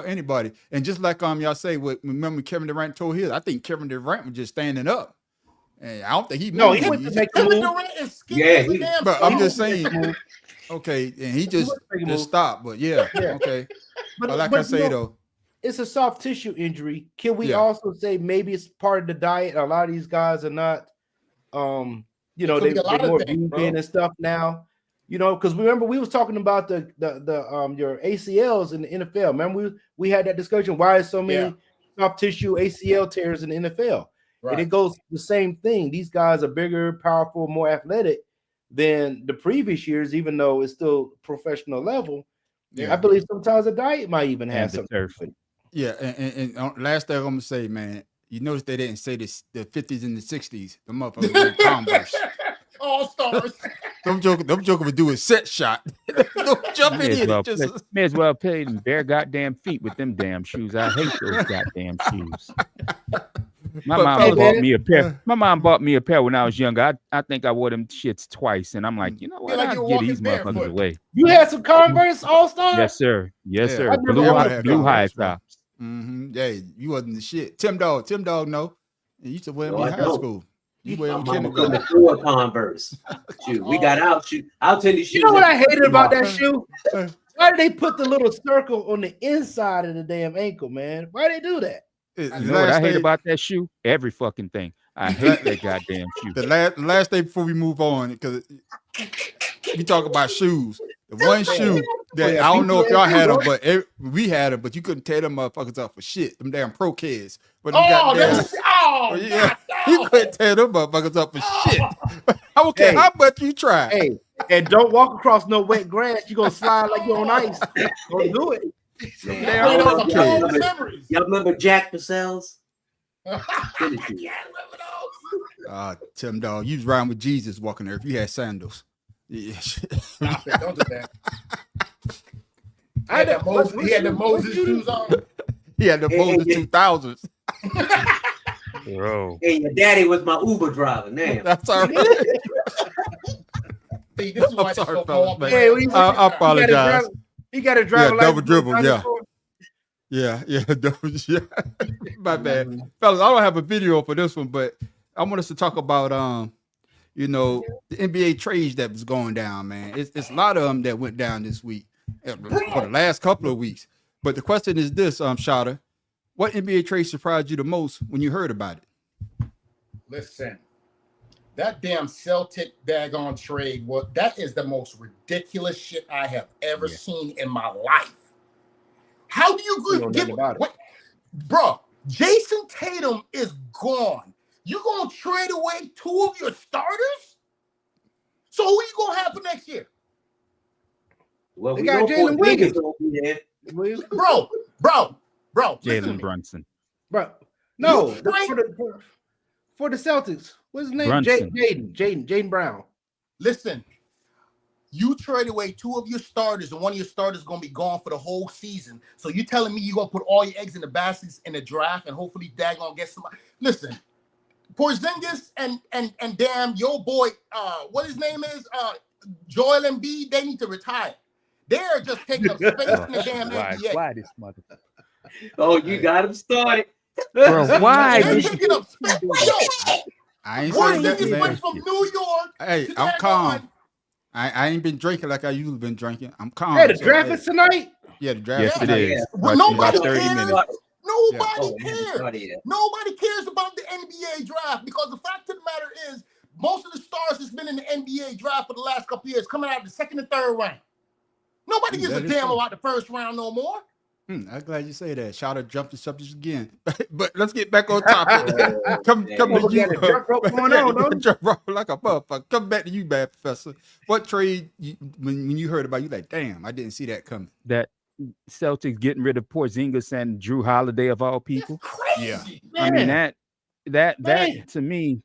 anybody. And just like y'all say, remember Kevin Durant told his, I think Kevin Durant was just standing up. And I don't think he went to make the move. But I'm just saying, okay, and he just stopped. But okay. But like I say though, it's a soft tissue injury. Can we also say maybe it's part of the diet? A lot of these guys are not, they're more vegan and stuff now. Because remember we was talking about the your ACLs in the NFL. Remember we had that discussion. Why is so many soft tissue ACL tears in the NFL? Right. And it goes the same thing. These guys are bigger, powerful, more athletic than the previous years, even though it's still professional level. Yeah. I believe sometimes the diet might even have something. Yeah, and last thing I'm gonna say, man, you notice they didn't say this the 50s and the 60s. The motherfuckers wearing Converse. All stars. Them joker would do a set shot. Don't jump in here. May as well pay them bare goddamn feet with them damn shoes. I hate those goddamn shoes. My mom bought me a pair. My mom bought me a pair when I was younger. I think I wore them shits twice, and I'm like, you know what? I'll get these motherfuckers away. You had some Converse All Star? Yes, sir. Yes, sir. Blue high tops. Yeah, you wasn't the shit. Tim Dog, no. You used to wear them in high school. You wear them kindergarten. Converse. Shoot, we got out. Shoot, I'll tell you. You know what I hated about that shoe? Why did they put the little circle on the inside of the damn ankle, man? Why did they do that? You know what I hate about that shoe? Every fucking thing. I hate that goddamn shoe. The last day before we move on, because we talk about shoes. The one shoe that I don't know if y'all had them, but we had them, but you couldn't tear them motherfuckers up for shit. Them damn Pro Kids. But you couldn't tear them motherfuckers up for shit. I don't care how much you try. Hey, and don't walk across no wet grass. You're gonna slide like you're on ice. Don't do it. Y'all remember Jack Purcell's? Tim Dog, you was riding with Jesus walking there if you had sandals. Yeah. Don't do that. He had the Moses shoes on. He had the Moses 2000s. Bro. Hey, your daddy was my Uber driver. Damn. That's all right. See, this is why I apologize. He got to drive double dribble. Yeah. My bad, fellas. I don't have a video for this one, but I want us to talk about the NBA trades that was going down, man. It's a lot of them that went down this week for the last couple of weeks. But the question is this, Shada, what NBA trade surprised you the most when you heard about it? Listen, that damn Celtic daggone trade, that is the most ridiculous shit I have ever seen in my life. How do you bro? Jason Tatum is gone. You gonna trade away two of your starters? So who you gonna have for next year? Well, we got Jalen Wiggins. Bro. Jalen Brunson. Bro, no, for the Celtics. What's his name? Jaden Brown. Listen, You trade away 2 of your starters, and one of your starters is going to be gone for the whole season. So you telling me you're going to put all your eggs in the baskets in the draft and hopefully daggone get somebody? Listen, Porzingis and damn your boy, what his name is, Joel Embiid, they need to retire. They're just taking up space in the damn NBA. Why this motherfucker? Oh, you got him started. Bro, why? They're taking up space. Yo, I ain't saying that, Porzingis man. went from New York. Hey, to I'm daggone- calm. I ain't been drinking like I usually been drinking. I'm calm. Hey, the So, draft is tonight. Yeah, the draft. Yes, it tonight. is. Well, Watch in nobody about 30 cares. minutes. Nobody Yeah. cares. Nobody cares about the NBA draft because the fact of the matter is, most of the stars that's been in the NBA draft for the last couple years coming out of the 2nd and 3rd round. Nobody gives a that is damn true. about the 1st round no more. I'm glad you say that. Shout out, jump the subject again. But let's get back on topic. come We to got you. the jump rope going on, don't we? Jump rope like a motherfucker. Come back to you, bad professor. What trade when you heard about? You like, damn, I didn't see that coming. That Celtics getting rid of Porzingis and Drew Holiday of all people. Crazy. I mean Man. that Man. to me,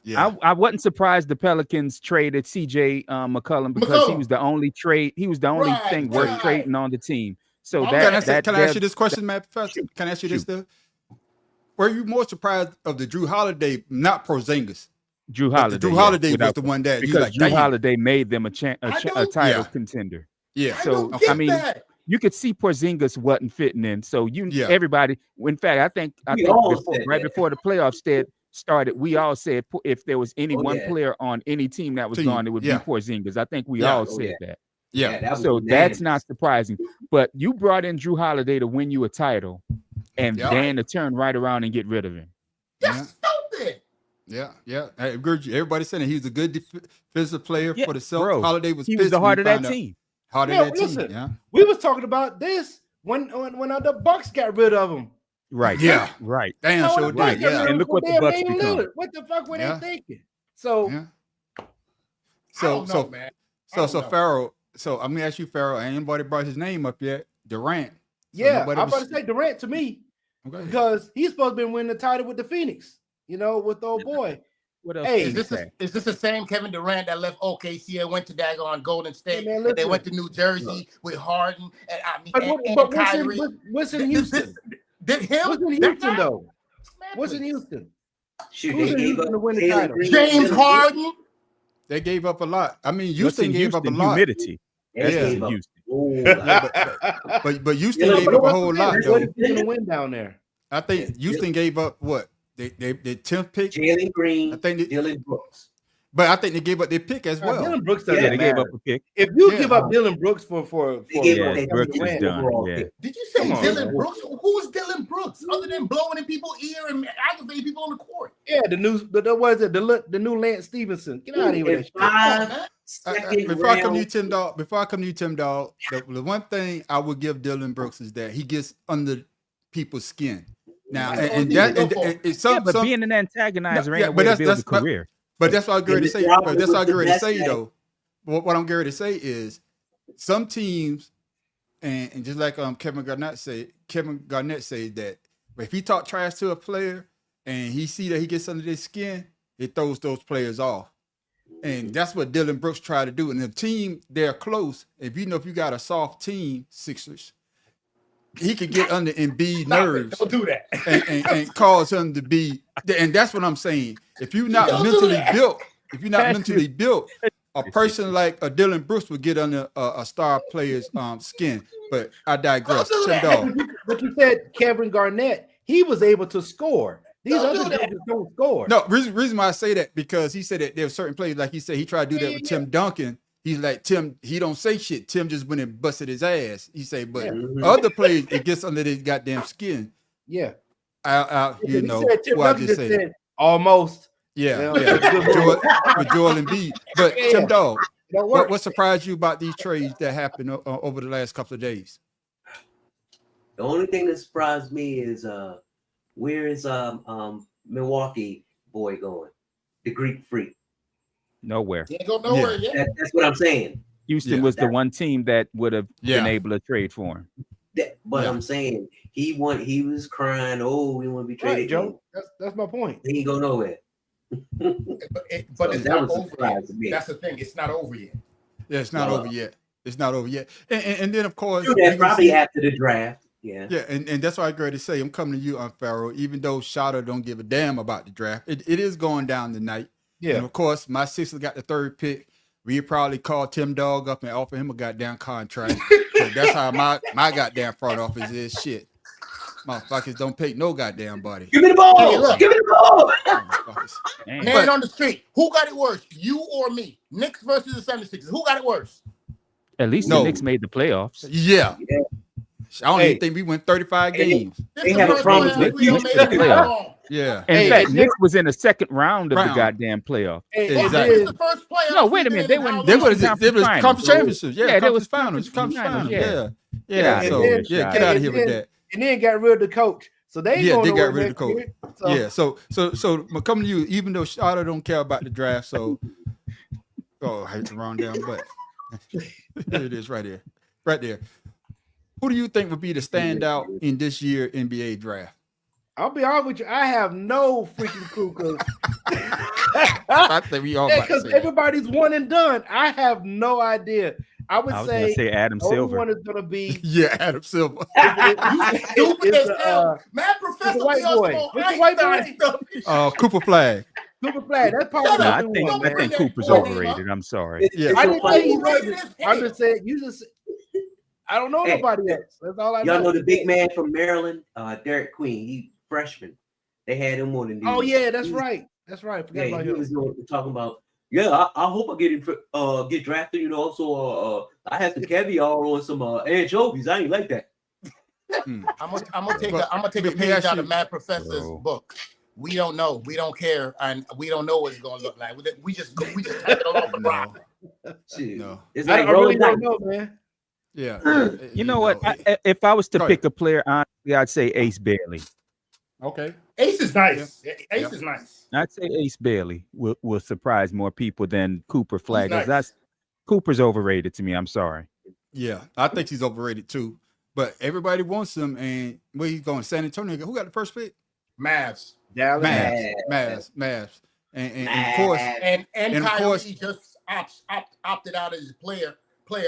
Yeah. I wasn't surprised the Pelicans traded CJ McCollum because he was the only trade. He was the only Right, thing worth right. trading on the team. So Can Can I ask you this question, Matt Professor? Can I ask you this though? Were you more surprised of the Drew Holiday, not Porzingis? Drew But Holiday. the Drew Holiday was without- the one that you because like. Drew Damn. Holiday made them a title Yeah. contender. Yeah. I So don't get I mean, that. you could see Porzingis wasn't fitting in. So Yeah. everybody. In fact, I think We all before, said right that. before the playoffs started, we all said if there was any Oh, one yeah. player on any team that was Team, gone, it would yeah. be Porzingis. I think we Yeah. all Oh, said yeah. that. Yeah. that was So that's unanimous. not surprising. But you brought in Drew Holiday to win you a title, and Yeah. then to turn right around and get rid of him. That's stupid. Yeah. I agree with you. Everybody saying he was a good defensive player Yeah, for the Celtics. bro. Holiday was He was pissed the when heart of that found out- team. Heart of No, that team. listen. Yeah. We was talking about this when the Bucks got rid of him. Right. Yeah. Right. Damn, No, sure the Bucks did. got rid Yeah. of And him look for what the damn Bucks Damian become. Lillard. What the fuck were Yeah. they thinking? So Yeah. I So don't know, so man. I so don't so know. Pharaoh. So I'm gonna ask you, Pharaoh. Ain't anybody brought his name up yet? Durant. So yeah, nobody I'm was- about to say Durant to me Okay. because he's supposed to be winning the title with the Phoenix. You know, with the old boy. What else? Hey, can Is you this say? the same Kevin Durant that left OKC and went to daggone Golden State? man, and they listen. went to New Jersey with Harden and But, and but what's, Kyrie. what's in Houston? Did him? What's in that Houston guy? though? Man, What's in please. Houston? Shoot, Who's they in gave Houston up to win the Jalen title? Green. James Harden. They gave up a lot. I mean, What's Houston in gave up a Houston? lot. Humidity. They That's Yeah. gave in up. Houston. Oh, But Houston Yeah, gave but up a what- whole lot What though. is going to win down there? I think Houston gave up what? They 10th pick. Jalen Green, I think they- Dylan Brooks. But I think they gave up their pick as well. Dylan Brooks doesn't Yeah, they gave matter. up a pick. If you Yeah. give up Dylan Brooks for They gave Yeah, up that Brooks is Durant done. overall Yeah. pick. Did you say Come on, Dylan man. Brooks? Who's Dylan Brooks other than blowing in people's ear and aggravating people on the court? Yeah, the what is it? The new Lance Stevenson. Get out of here with that shit. Come on, Five man. second Before I come to you, round. Tim Dog, the one thing I would give Dylan Brooks is that he gets under people's skin. Now, That's all and he that can and, go for. and, and some, Yeah, but some being an antagonizer No, ain't yeah, a but way to that's- build a that's my- career. but that's what I'm going to say. Robert But that's what I'm was the going to best say guy. though. What I'm going to say is some teams, and just like Kevin Garnett said that if he talk trash to a player and he see that he gets under their skin, it throws those players off. And that's what Dylan Brooks tried to do. And the team, they're close. If you got a soft team, Sixers, he could get under Embiid Stop it. nerves Don't do that. and cause him to be. And that's what I'm saying. If you're not Don't do mentally that. built, That's mentally built, a person like a Dylan Brooks would get under a star player's skin. But I digress. Don't do Tim that. Dog. But you said Kevin Garnett, he was able to score. These Don't other do that. guys don't score. No, reason why I say that because he said that there were certain players, like he said, he tried to do that with Tim Duncan. He's like, Tim, he don't say shit. Tim just went and busted his ass. He say, but other players, it gets under their goddamn skin. Yeah. You He know, said Tim what I Duncan just just said. said almost. Yeah, Yeah. with Joel Embiid. But Yeah. Tim Dog, Don't work. what surprised you about these trades that happened over the last couple of days? The only thing that surprised me is where is Milwaukee boy going? The Greek Freak. Nowhere. He ain't go nowhere yet. That's what I'm saying. Houston Yeah. was the one team that would have been Yeah. able to trade for him. But Yeah. I'm saying he was crying, oh, we want to be Right, traded. Joe. That's my point. He ain't go nowhere. But So it's that not was a over surprise yet. to me. That's the thing. It's not over yet. Yeah, it's not over yet. It's not over yet. And then of course, probably after the draft. Yeah. Yeah, and that's why I agree to say I'm coming to you on Pharaoh, even though Shada don't give a damn about the draft. It is going down tonight. Yeah. And of course, my Sixers got the 3rd pick. We probably call Tim Dog up and offer him a goddamn contract. So that's how my goddamn front office is. Shit. Motherfuckers don't pay no goddamn body. Give me the ball. Hey, look. Give me the ball. Man on the street. Who got it worse? You or me? Knicks versus the 76ers. Who got it worse? At least the Knicks made the playoffs. Yeah. I don't even think we went 35 games. They have a problem with Yeah. In fact, Knicks was in the 2nd round of the goddamn playoff. Exactly. The first playoff. No, wait a minute. They were conference championships. Yeah, there was finals. Conference finals. Yeah. Get Get out of here with that. And then got rid of the coach. So they got rid of the coach. So I'm coming to you, even though Shada don't care about the draft. So, I hate the wrong damn button. Here it is, right there. Who do you think would be the standout in this year NBA draft? I'll be honest with you. I have no freaking clue because I think we all because everybody's one and done. I have no idea. I was say Adam Silver. One is going to be Adam Silver. You stupid as hell. Matt Professor the white boy. What's the white boy? Cooper Flag. Cooper Flag. That's probably. No, I think Cooper's overrated. I'm sorry. Yeah. I didn't say he wasn't. I'm just saying you just. I don't know nobody else. That's all I know. Y'all know the big man from Maryland, Derek Queen. He freshman. They had him on the news. Oh yeah, that's right. That's right. Forgot about him. He was talking about. Yeah, I hope I get drafted. You know, so I have some caviar on some anchovies. I ain't like that. I'm gonna take a page out of Matt Professor's book. We don't know. We don't care, and we don't know what it's gonna look like. We just type it all over. No, it's like I really don't know, man. Yeah. You know what? If I was to pick a player, honestly, I'd say Ace Bailey. Okay. Ace is nice. Yeah. Ace is nice. I'd say Ace Bailey will surprise more people than Cooper Flag. Nice. Cooper's overrated to me. I'm sorry. Yeah, I think he's overrated too. But everybody wants him, and where he's going? San Antonio. Who got the first pick? Mavs. Mavs. And of course, and Kyrie just opted out of his player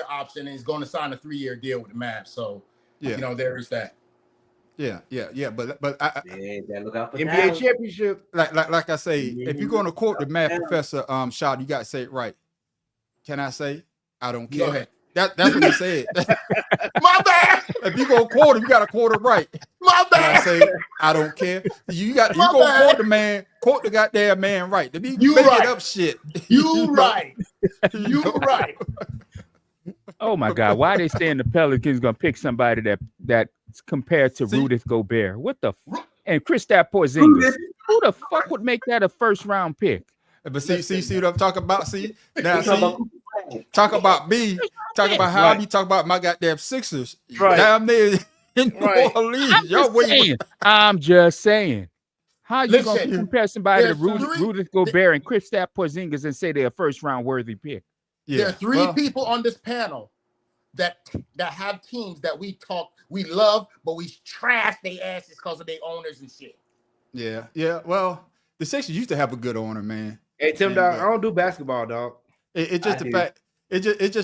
option, and he's going to sign a 3-year deal with the Mavs. So there is that. Yeah. But look out for NBA championship. Like I say, if you're going to quote the Math Professor shot, you got to say it right. Can I say? I don't care. Go ahead. That's what he said. My bad. If you go quote him, you got to quote it right. My bad. Can I say I don't care? You go quote the man, quote the goddamn man right. You make it up shit. You right. You right. Oh my God! Why they saying the Pelicans gonna pick somebody that's compared to Rudy Gobert? What the and Kristaps Porzingis? Who the fuck would make that a 1st-round pick? But see what I'm talking about. See now, talk about me. Talk about how I be talking about my goddamn Sixers. Right. Down there in New Orleans. I'm just saying. How you gonna compare somebody to Rudy Gobert and Kristaps Porzingis and say they're a 1st-round worthy pick? Yeah. There are 3 people on this panel that have teams that we love, but we trash their asses because of their owners and shit. Yeah. Well, the Sixers used to have a good owner, man. Hey, Tim, dog, I don't do basketball, dog. It's just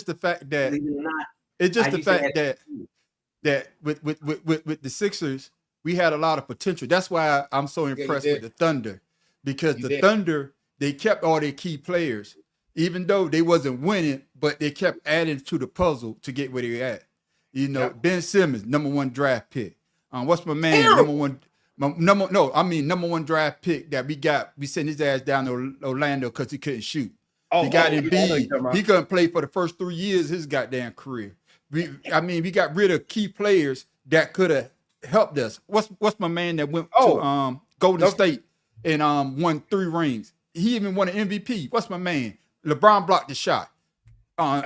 the fact that with the Sixers, we had a lot of potential. That's why I'm so impressed with the Thunder, because the Thunder, they kept all their key players. Even though they wasn't winning, but they kept adding to the puzzle to get where they're at. Ben Simmons, #1 draft pick. What's my man? Number one draft pick that we got. We sent his ass down to Orlando because he couldn't shoot. He got Embiid. He couldn't play for the first 3 years of his goddamn career. We got rid of key players that could have helped us. What's my man that went to Golden State and won 3 rings? He even won an MVP. What's my man? LeBron blocked the shot. Man.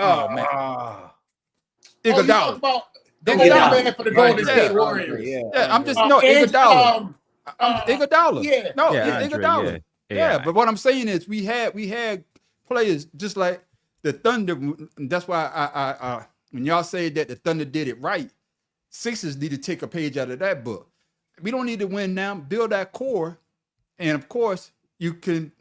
Iguodala. Iguodala for the Golden State Warriors. Yeah, I'm just Iguodala. Iguodala. Iguodala. Yeah, but what I'm saying is we had players just like the Thunder. That's why I when y'all say that the Thunder did it right, Sixers need to take a page out of that book. We don't need to win now. Build that core, and of course you can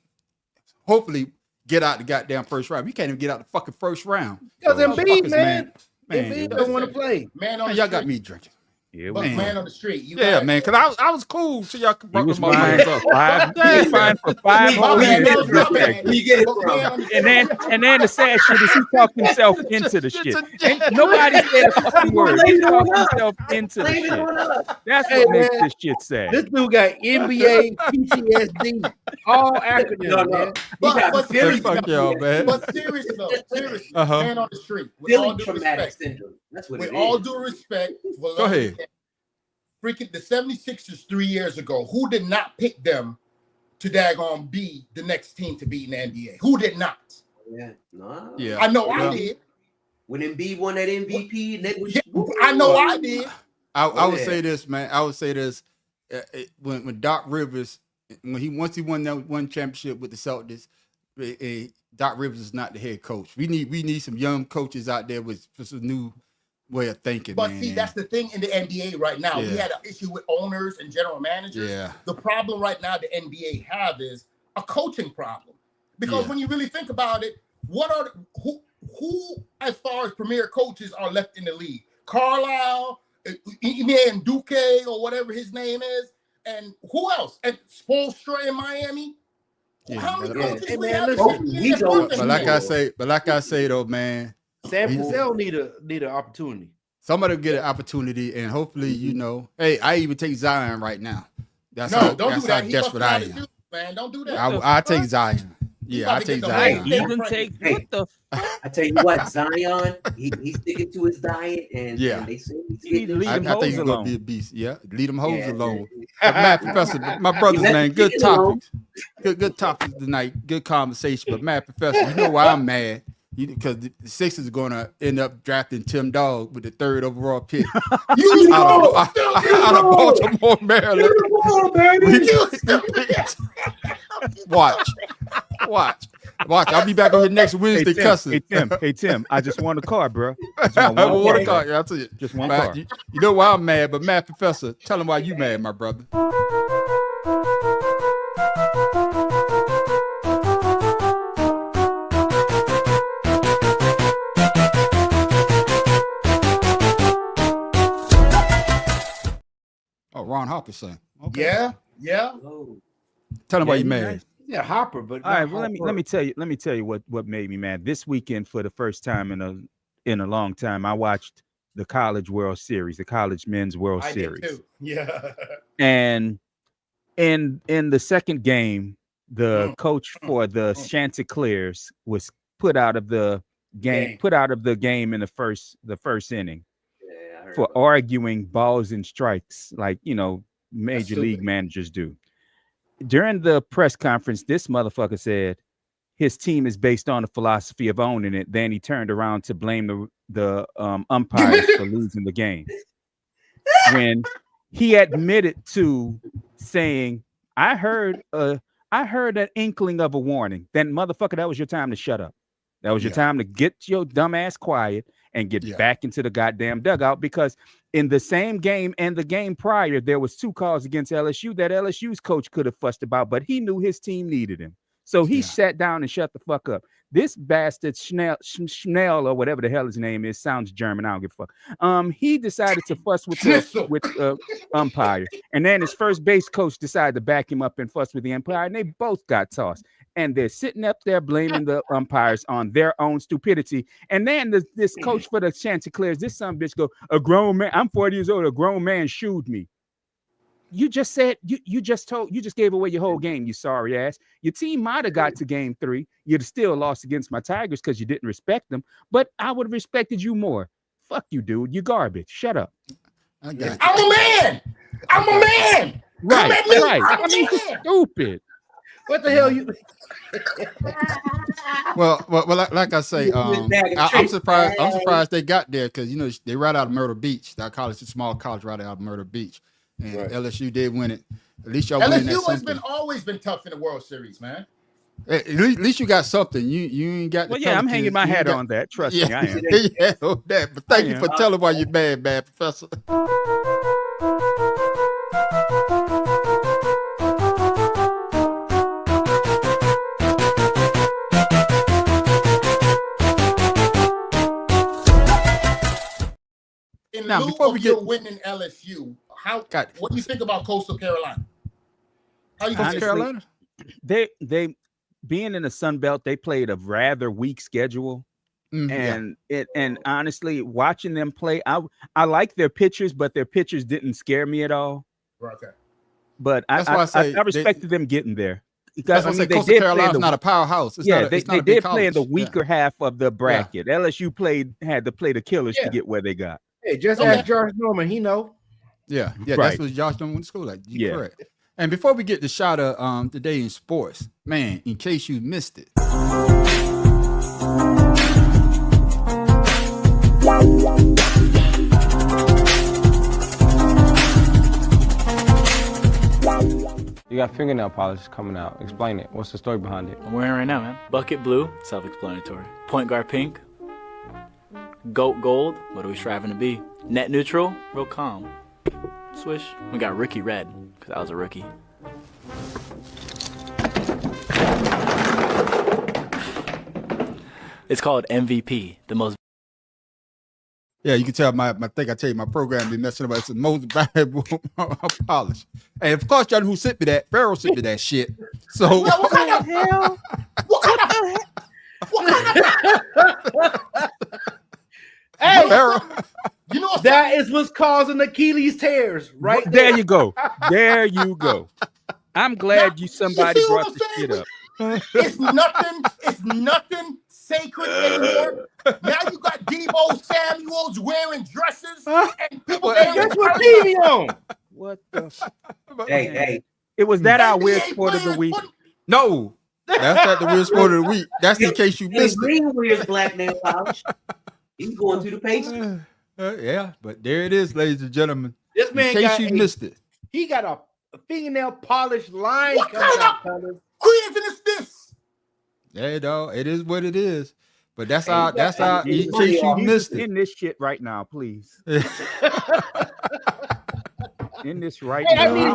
hopefully get out the goddamn first round. We can't even get out the fucking first round. Because Embiid, man. Man, Embiid don't want to play. Man, on y'all got me drinking. Yeah, man on the street. Yeah, man, because I was cool till y'all brought the fine for 5 whole years. And then the sad shit is he talked himself into the shit. Nobody said a fucking word. He talked himself into the shit. That's what makes this shit sad. This dude got NBA, PTSD, all acronyms, man. But seriously, fuck y'all, man. But seriously, man on the street. With all due respect, that's what with all due respect, go ahead. Freaking the 76ers 3 years ago, who did not pick them to daggone be the next team to beat in the NBA? Who did not? Yeah, no. Yeah, I know I did. When Embiid won that MVP, I know I did. I would say this, man. I would say this. When Doc Rivers, once he won that one championship with the Celtics, Doc Rivers is not the head coach. We need some young coaches out there with some new way of thinking. But man. see, that's the thing in the NBA right now. Yeah. We had an issue with owners and general managers. Yeah. The problem right now the NBA have is a coaching problem. Because when you really think about it, who as far as premier coaches are left in the league? Carlisle, Ime Duque, or whatever his name is, and who else? And Spoelstra in Miami. Yeah, how many coaches hey, we man, have? listen, But like I say though, man, Sam Cassell need an opportunity. Somebody will get an opportunity, and hopefully, hey, I even take Zion right now. Don't do that. How desperate I am. Man, don't do that. I take Zion. Yeah, I take Zion. Even take what the fuck? I tell you what, Zion, he's sticking to his diet, and they say he's getting I think he's gonna be a beast. Yeah, lead them hoes alone. Matt Professor, my brothers, man, good topics. Good topics tonight. Good conversation. But Matt Professor, you know why I'm mad? Because the Sixers are going to end up drafting Tim Dog with the 3rd overall pick out of Baltimore, Maryland. Watch. I'll be back on here next Wednesday cussing. Hey Tim, I just won a car, bro. I want a car. Yeah, I'll tell you. Just one car. You know why I'm mad, but Matt Professor, tell him why you mad, my brother. Oh, Ron Harper's son. Okay. Yeah. Tell him why you mad. Yeah, Hopper, but all right. Well, let me tell you what made me mad. This weekend, for the first time in a long time, I watched the College World Series, the College Men's World Series. Did too. Yeah. And in the second game, the coach for the Chanticleers was put out of the game in the first inning for arguing balls and strikes, like major league managers do. During the press conference, this motherfucker said his team is based on the philosophy of owning it. Then he turned around to blame the umpires for losing the game. When he admitted to saying, I heard an inkling of a warning. Then, motherfucker, that was your time to shut up. That was your time to get your dumb ass quiet and get back into the goddamn dugout, because in the same game and the game prior, there was 2 calls against LSU that LSU's coach could have fussed about, but he knew his team needed him. So he sat down and shut the fuck up. This bastard Schnell or whatever the hell his name is, sounds German, I don't give a fuck. He decided to fuss with the umpire. And then his first base coach decided to back him up and fuss with the umpire, and they both got tossed. And they're sitting up there blaming the umpires on their own stupidity. And then this coach for the Chanticleers, this son of a bitch go, a grown man, I'm 40 years old, a grown man shooed me. You just said, you just gave away your whole game, you sorry ass. Your team might have got to game 3. You'd have still lost against my Tigers because you didn't respect them, but I would have respected you more. Fuck you, dude. You garbage. Shut up. I'm a man. Right. I mean, stupid. What the hell you? well, like I say, I'm surprised they got there, because they right out of Myrtle Beach. That college, a small college right out of Myrtle Beach, and LSU did win it. At least y'all win that. LSU has always been tough in the World Series, man. At least you got something. You ain't got. Well, I'm hanging my hat on that. Trust me, I am. That. But thank you for telling why you're mad, Professor. before we get winning LSU, Got it. what do you think about Coastal Carolina? How you Coastal Carolina? They being in the Sun Belt, they played a rather weak schedule. And honestly, watching them play, I like their pitchers, but their pitchers didn't scare me at all. Okay. But I respected them getting there. Because they did play not a powerhouse. They did play in the weaker half of the bracket. LSU had to play the killers to get where they got. Hey, just ask Josh Norman. He know. Yeah, right. That's what Josh Norman went to school like. You're correct. And before we get the shot of today in sports, man, in case you missed it. You got fingernail polish coming out. Explain it. What's the story behind it? I'm wearing it right now, man. Bucket blue, self-explanatory. Point guard pink. Goat gold, what are we striving to be? Net neutral, real calm. Swish, we got rookie red, because I was a rookie. It's called MVP, the most. Yeah, you can tell my program be messing up. It's the most valuable polish. And of course, y'all know who sent me that. Pharaoh sent me that shit. So what kind of hell? Hey, Pharaoh. You know that is what's causing Achilles tears, right? There you go. There you go. I'm glad somebody brought this shit up. It's nothing sacred anymore. Now you got Deebo Samuels wearing dresses and people. That's what TV on. What the? Hey. It was that our weird sport of the week. No, that's not the weird sport of the week. That's in case you missed it. Weird black nail polish. He's going to the Pacers. Yeah, but there it is, ladies and gentlemen. This man, in case you missed it, he got a fingernail polish line. What kind of creative is this? Yeah, dog. It is what it is. But that's our. In case you missed it, in this shit right now, please. In this right now. I need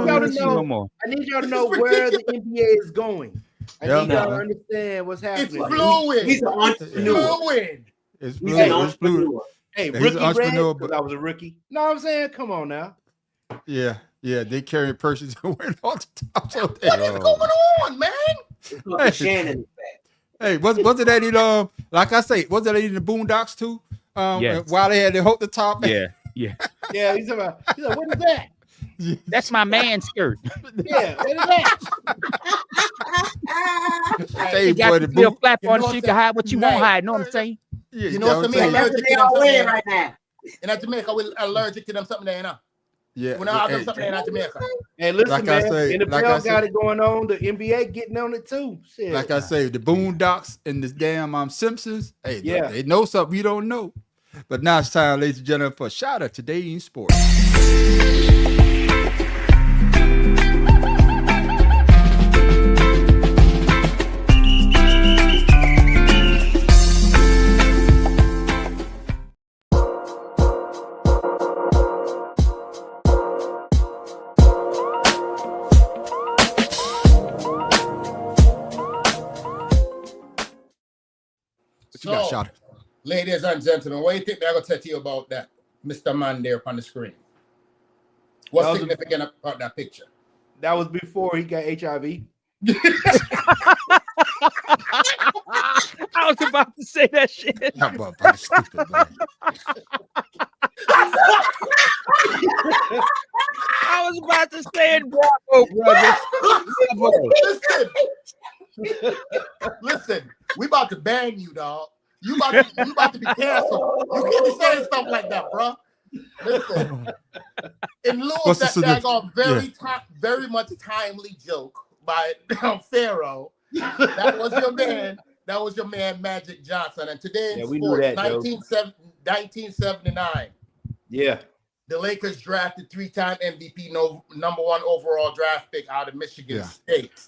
y'all to know where the NBA is going. I need y'all to understand what's happening. It's fluid. He's an entrepreneur. It's fluid. Hey, rookie red, because I was a rookie. No, I'm saying, come on now. Yeah, they carrying purses and wearing all the tops. What is going on, man? It's called Shannon effect. Hey, wasn't that in like I say, wasn't that in the Boondocks too? Yes. While they had to hold the top. Yeah. Yeah, he's like, what is that? That's my man skirt. Yeah, what is that? Hey, you got boy, to feel flap on the street to hide what you won't hide. Know what I'm saying? Yeah, you know what I mean? Allergic to them something right now. In Jamaica, we're allergic to them something there, you know? Yeah. We're not having something in Jamaica. Hey, listen, like man. NFL got it going on. The NBA getting on it too. Shit. Like I say, the Boondocks and the damn Simpsons. Hey, Yeah. they know something we don't know. But now it's time, ladies and gentlemen, for a shout out today in sports. So, ladies and gentlemen, what do you think they're going to tell you about that Mr. Man there on the screen? What's significant about that picture? That was before he got HIV. I was about to say that shit. I was about to say it, bravo, brother. Listen, we about to ban you, dog. You about to be canceled. You can't be saying stuff like that, bro. Listen, in lieu of that daggone very much timely joke by Pharaoh, that was your man. That was your man, Magic Johnson. And today in sports, 1979. Yeah. The Lakers drafted 3-time MVP, number 1 overall draft pick out of Michigan State.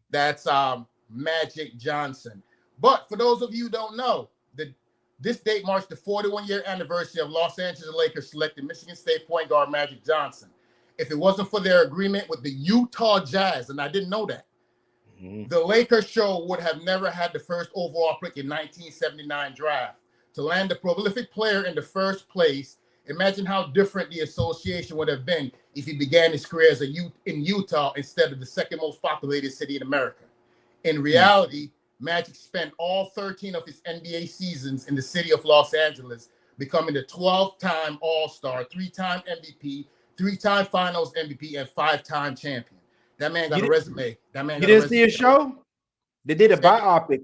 That's Magic Johnson. But for those of you who don't know, this date marks the 41-year anniversary of Los Angeles Lakers selected Michigan State point guard Magic Johnson. If it wasn't for their agreement with the Utah Jazz, and I didn't know that, the Lakers would have never had the first overall pick in 1979 draft. To land the prolific player in the first place Imagine how different the association would have been if he began his career as a youth in Utah instead of the second most populated city in America. In reality, Magic spent all 13 of his NBA seasons in the city of Los Angeles, becoming the 12th-time All-Star, 3-time MVP, 3-time Finals MVP, and 5-time champion. That man got a resume. That man. You didn't see a show? They did a biopic.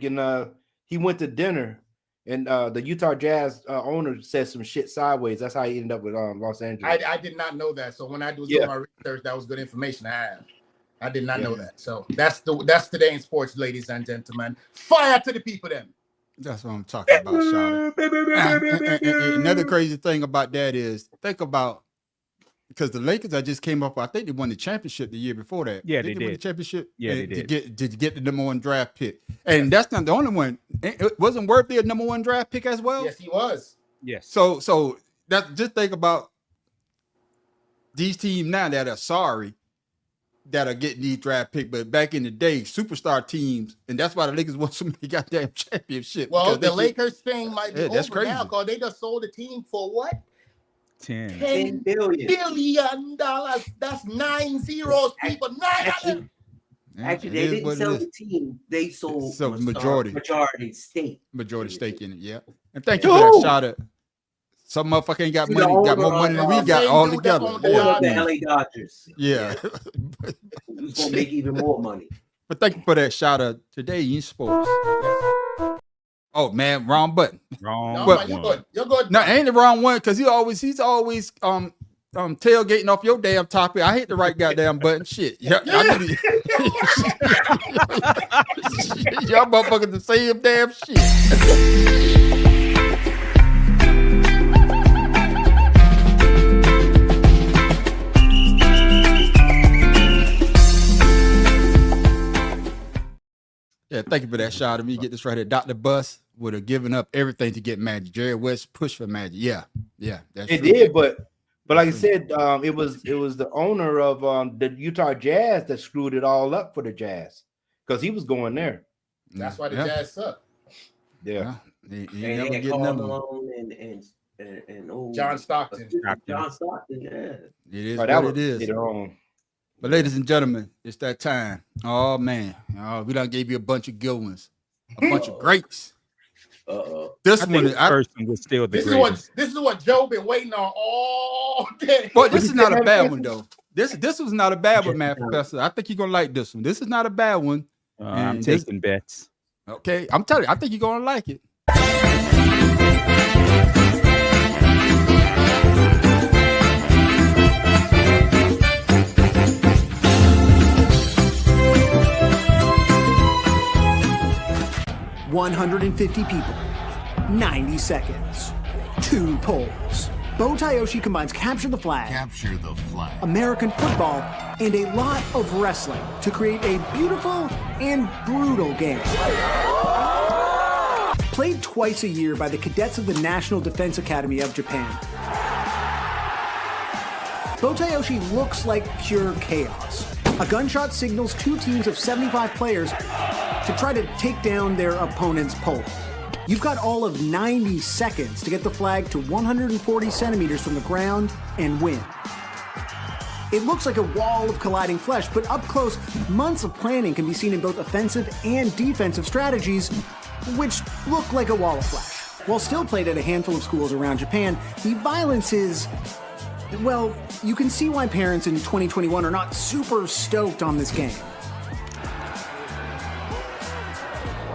And he went to dinner, and the Utah Jazz owner said some shit sideways. That's how he ended up with Los Angeles. I did not know that. So when I was doing my research, that was good information I had. I did not know that. So that's today in sports, ladies and gentlemen. Fire to the people then. That's what I'm talking about, Shawty. Another crazy thing about that is, think about, because the Lakers I just came up, I think they won the championship the year before that. Yeah, they did. Win the championship. Yeah, they did. To get the number 1 draft pick, and that's not the only one. It wasn't Worthy a number 1 draft pick as well. Yes, he was. Yes. So that, just think about these teams now that are sorry that are getting these draft picks, but back in the day, superstar teams, and that's why the Lakers won so many goddamn championships. Well, the Lakers thing might be that's over crazy now because they just sold the team for what? $10 billion. That's 9 zeros, people. Actually, they didn't sell the team. They sold majority stake. Majority stake in it, yeah. And thank you for that shout out. Some motherfucker ain't got money, got more money than we got all together. The LA Dodgers. Yeah. He's gonna make even more money. But thank you for that shout out today in sports. Oh man, wrong button. Wrong button. You're good. No, ain't the wrong one, because he's always tailgating off your damn topic. I hit the right goddamn button. Shit. Yeah. Y'all motherfuckers the same damn shit. Yeah, thank you for that shot. Let me get this right here. Dr. Bus would have given up everything to get Magic. Jerry West pushed for Magic. Yeah, that's it true. Did, but like I said, it was the owner of the Utah Jazz that screwed it all up for the Jazz because he was going there. That's why the Jazz suck. Yeah, and Carl and John Stockton. John Stockton, yeah. It is what it is. But ladies and gentlemen, it's that time. Oh man, we done gave you a bunch of good ones, a bunch of greats. This one was still the greatest. This is what Joe been waiting on all day. But this is not a bad one though. This was not a bad one, man, Professor. I think you're gonna like this one. This is not a bad one. I'm taking bets. Okay, I'm telling you, I think you're gonna like it. $150 people, 90 seconds, 2 polls. Bowtie Oshi combines Capture the Flag, American football, and a lot of wrestling to create a beautiful and brutal game. Played twice a year by the cadets of the National Defense Academy of Japan. Bowtie Oshi looks like pure chaos. A gunshot signals 2 teams of 75 players to try to take down their opponent's pole. You've got all of 90 seconds to get the flag to 140 centimeters from the ground and win. It looks like a wall of colliding flesh, but up close, months of planning can be seen in both offensive and defensive strategies, which look like a wall of flesh. While still played at a handful of schools around Japan, the violence is, well, you can see why parents in 2021 are not super stoked on this game.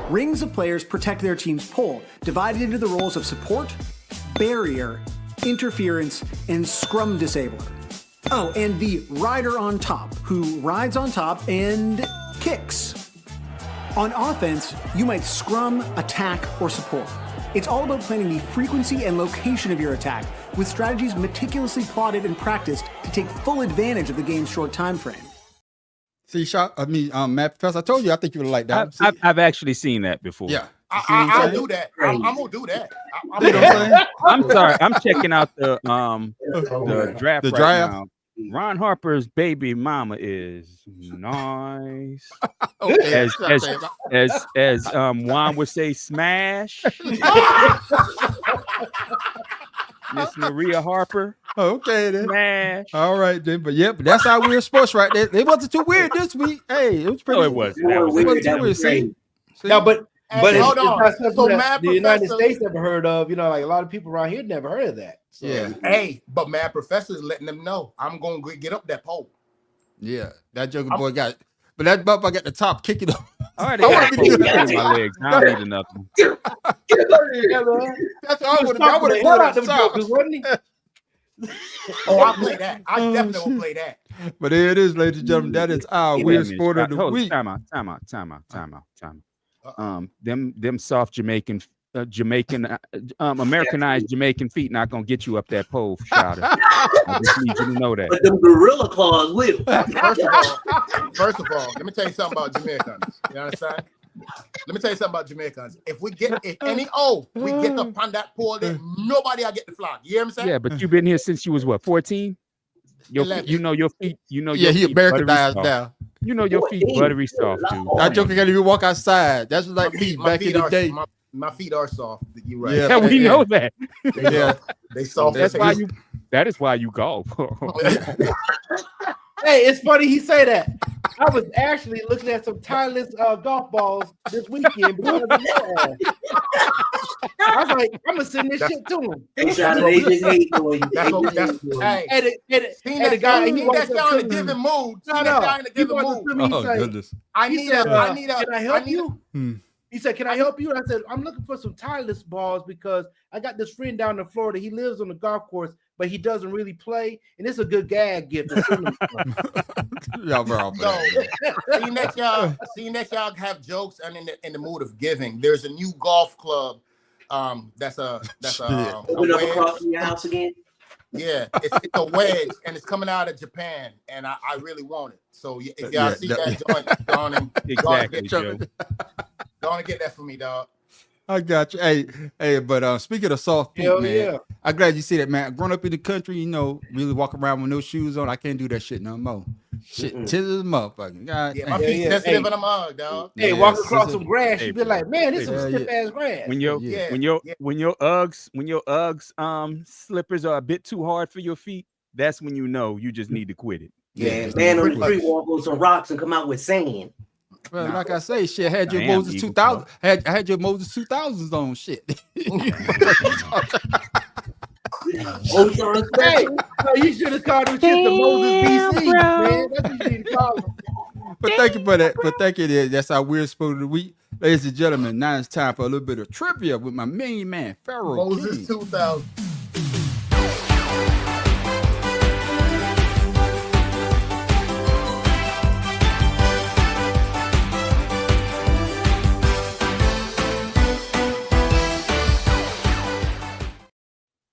Rings of players protect their team's pole, divided into the roles of support, barrier, interference, and scrum disabler. Oh, and the rider on top, who rides on top and kicks. On offense, you might scrum, attack, or support. It's all about planning the frequency and location of your attack, with strategies meticulously plotted and practiced to take full advantage of the game's short time frame. See, Matt, Professor, I told you I think you would like that. I've actually seen that before. Yeah. I'll do that. I'm gonna do that. I'm sorry. I'm checking out the draft. The right draft. Now. Ron Harper's baby mama is nice. Okay. As Juan would say, smash. Miss Maria Harper. Okay then. Smash. All right then. But yeah, but that's our weird sports right there. It wasn't too weird this week. Hey, it was pretty. No, it wasn't. That was wasn't too weird. weird. See? No, but Hey, it's hold on. not something So that Mad the United Professor- States never heard of. You know, like a lot of people around here never heard of that. So, Yeah. Hey, but Mad Professor's letting them know I'm gonna get up that pole. Yeah, that Joker boy got, but that motherfucker got the top kicking up. I already got wanna be doing my that. legs. I don't need nothing. That's all I would have been at the top. wasn't he? Oh, I'll play that. I definitely will play that. But there it is, ladies and gentlemen. That is our Wait a weird minute. sport of the Hold on. week. Time out. Them soft Jamaican Americanized Jamaican feet not gonna get you up that pole, Shada. I just need you to know that. But them gorilla claws will. First of all, let me tell you something about Jamaicans. You understand? Let me tell you something about Jamaicans. If we get we get up on that pole, then nobody will get the flag. You hear me saying? Yeah, but you've been here since you was what, 14? Your feet, you know your feet. Yeah, your he feet Americanized buttery soft. now. You know your feet buttery soft, dude. That Joker can't even walk outside. That's like me back in the day. My feet are soft. You're right. Yeah, we know that. Yeah, they soft. That's why you. That is why you golf. Hey, it's funny he say that. I was actually looking at some tireless golf balls this weekend. Because of that. I was like, I'm gonna send this shit to him. They just hate doing. Hey, the guy he that guy in a given mood. Oh goodness. I need a. Can I help you? Hmm. He said, "Can I help you?" And I said, "I'm looking for some tireless balls because I got this friend down in Florida. He lives on the golf course, but he doesn't really play, and it's a good gag gift." Y'all bro. See next y'all have jokes and in the mood of giving. There's a new golf club. That's a open up across from your house again. Yeah, it's a wedge and it's coming out of Japan, and I really want it. So if y'all see that joint, go on and get that for me, dog. I got you. Hey, but speaking of soft feet, man, I'm glad you see that, man. Growing up in the country, really walk around with no shoes on. I can't do that shit no more. Shit, till the motherfucker. God, my feet sensitive in the mug, dog. Hey, walk across some grass, you be like, man, this is some stiff ass grass. When your Uggs slippers are a bit too hard for your feet, that's when you know you just need to quit it. Yeah, man on the street walk on some rocks and come out with sand. Well, like I say, shit, had your Moses 2000, I had your Moses 2000s on shit. Hey, you should have called them shit the Moses BC, man. That's what you need to call them. But thank you for that. But thank you. That's our weird sport of the week, ladies and gentlemen. Now it's time for a little bit of trivia with my main man, Pharaoh Moses 2000.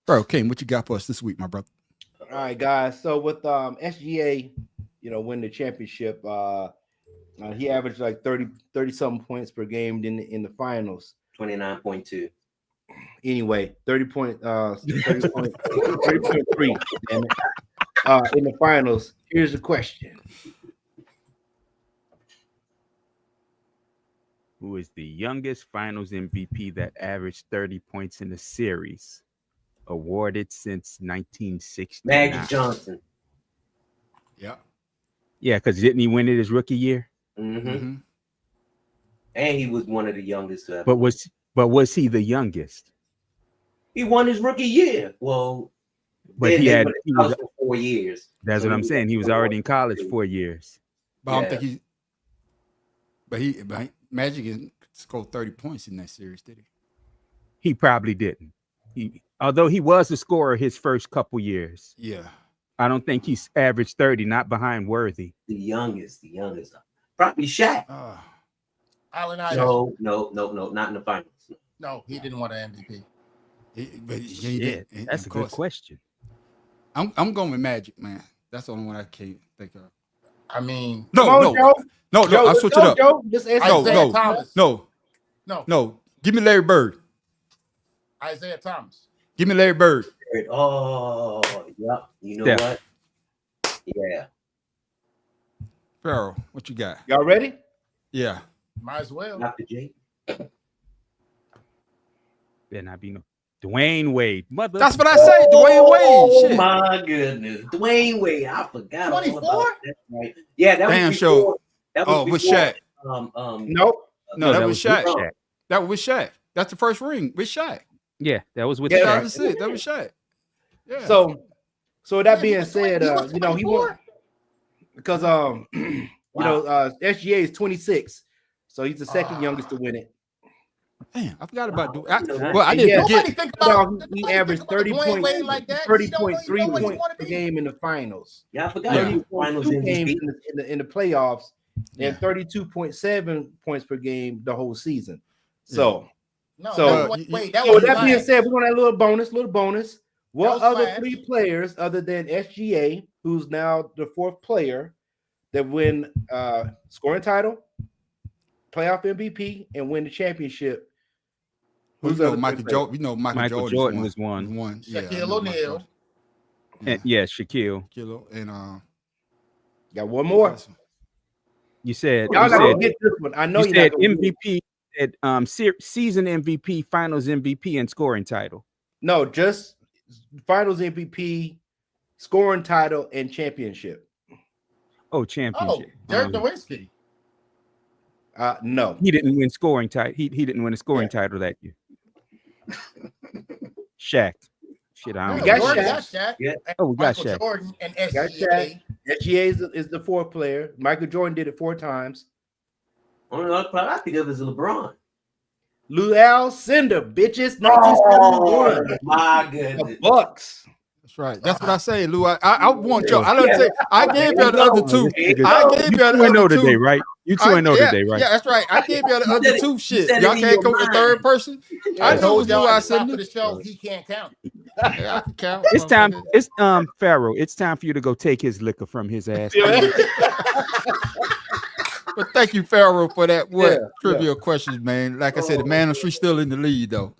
Bro, King, what you got for us this week, my brother? All right, guys. So with SGA, win the championship, he averaged like 30 something points per game in the finals. 29.2. Anyway, 30.3. Damn it. In the finals. Here's the question. Who is the youngest finals MVP that averaged 30 points in the series? Awarded since 1960. Magic Johnson. Yeah. Yeah, because didn't he win it his rookie year? Mm-hmm. And he was one of the youngest to ever. But was he the youngest? He won his rookie year. Well, but he was for 4 years. That's what I'm saying. He was already in college 4 years. But I don't think he. But Magic scored 30 points in that series, did he? He probably didn't. Although he was the scorer his first couple years. Yeah. I don't think he's averaged 30, not behind Worthy. The youngest. Probably Shaq. Allen Iverson. No, not in the finals. No, he didn't want an MVP. He did. That's a good question. I'm going with Magic, man. That's the only one I can't think of. I mean, No, I'll switch it up. No. Give me Larry Bird. Isaiah Thomas. Give me Larry Bird. Oh, yep. You know what? Yeah. Pharaoh, what you got? Y'all ready? Yeah. Might as well. Dr. J. Better not be no. Dwayne Wade. Mother. That's what I say. Dwayne Wade. Oh Shit. my goodness, Dwayne Wade. I forgot. 24? All about that. Right? Yeah, that Damn was show. before. That was Oh, with before, Shaq. Nope. No, that was Shaq. Shaq. That was with Shaq. That's the first ring with Shaq. Yeah, that was with Yeah, Shaq. That was it. That was Shaq. Yeah. So that being said, you know, he won because SGA is 26, so he's the second youngest to win it. Damn, I forgot about Dwayne. Well, I didn't forget. He averaged 30.3 points per game in the finals. Yeah, I forgot. Yeah. Finals games in the playoffs, and 32.7 points per game the whole season. So, that being said, we're gonna have a little bonus. What other three players other than SGA, who's now the fourth player, that win scoring title, playoff MVP, and win the championship? Who's Michael Jordan? We know Michael Jordan was one. Shaquille O'Neal. Yeah, Shaquille. And got one more. You said get this one. I know you said MVP, season MVP, Finals MVP, and scoring title. No, just Finals MVP, scoring title, and championship. Oh, championship. Oh, Dirk Nowitzki. No, he didn't win scoring title. He didn't win a scoring title that year. Shaq. Shit, I don't know. Got Shaq. Yeah. Oh, we got Michael Shaq. Jordan and SGA. SGA is the fourth player. Michael Jordan did it 4 times. Only other player I think of is LeBron. Lou Alcindor, bitches. 1971. My goodness. The Bucks. That's right. That's what I say, Lou. I want y'all. I gave y'all the other two. I gave y'all the other two today, right? You 2-0 today, right? Yeah, that's right. I gave y'all the other two shit. Y'all can't come with the third person. I I know told it's y'all Lou at the top of Alcindor. the show he can't count. Yeah, I can count. It's time. It's Pharaoh. It's time for you to go take his liquor from his ass. But thank you, Pharaoh, for that trivia questions, man. Like I said, the man on the street still in the lead, though.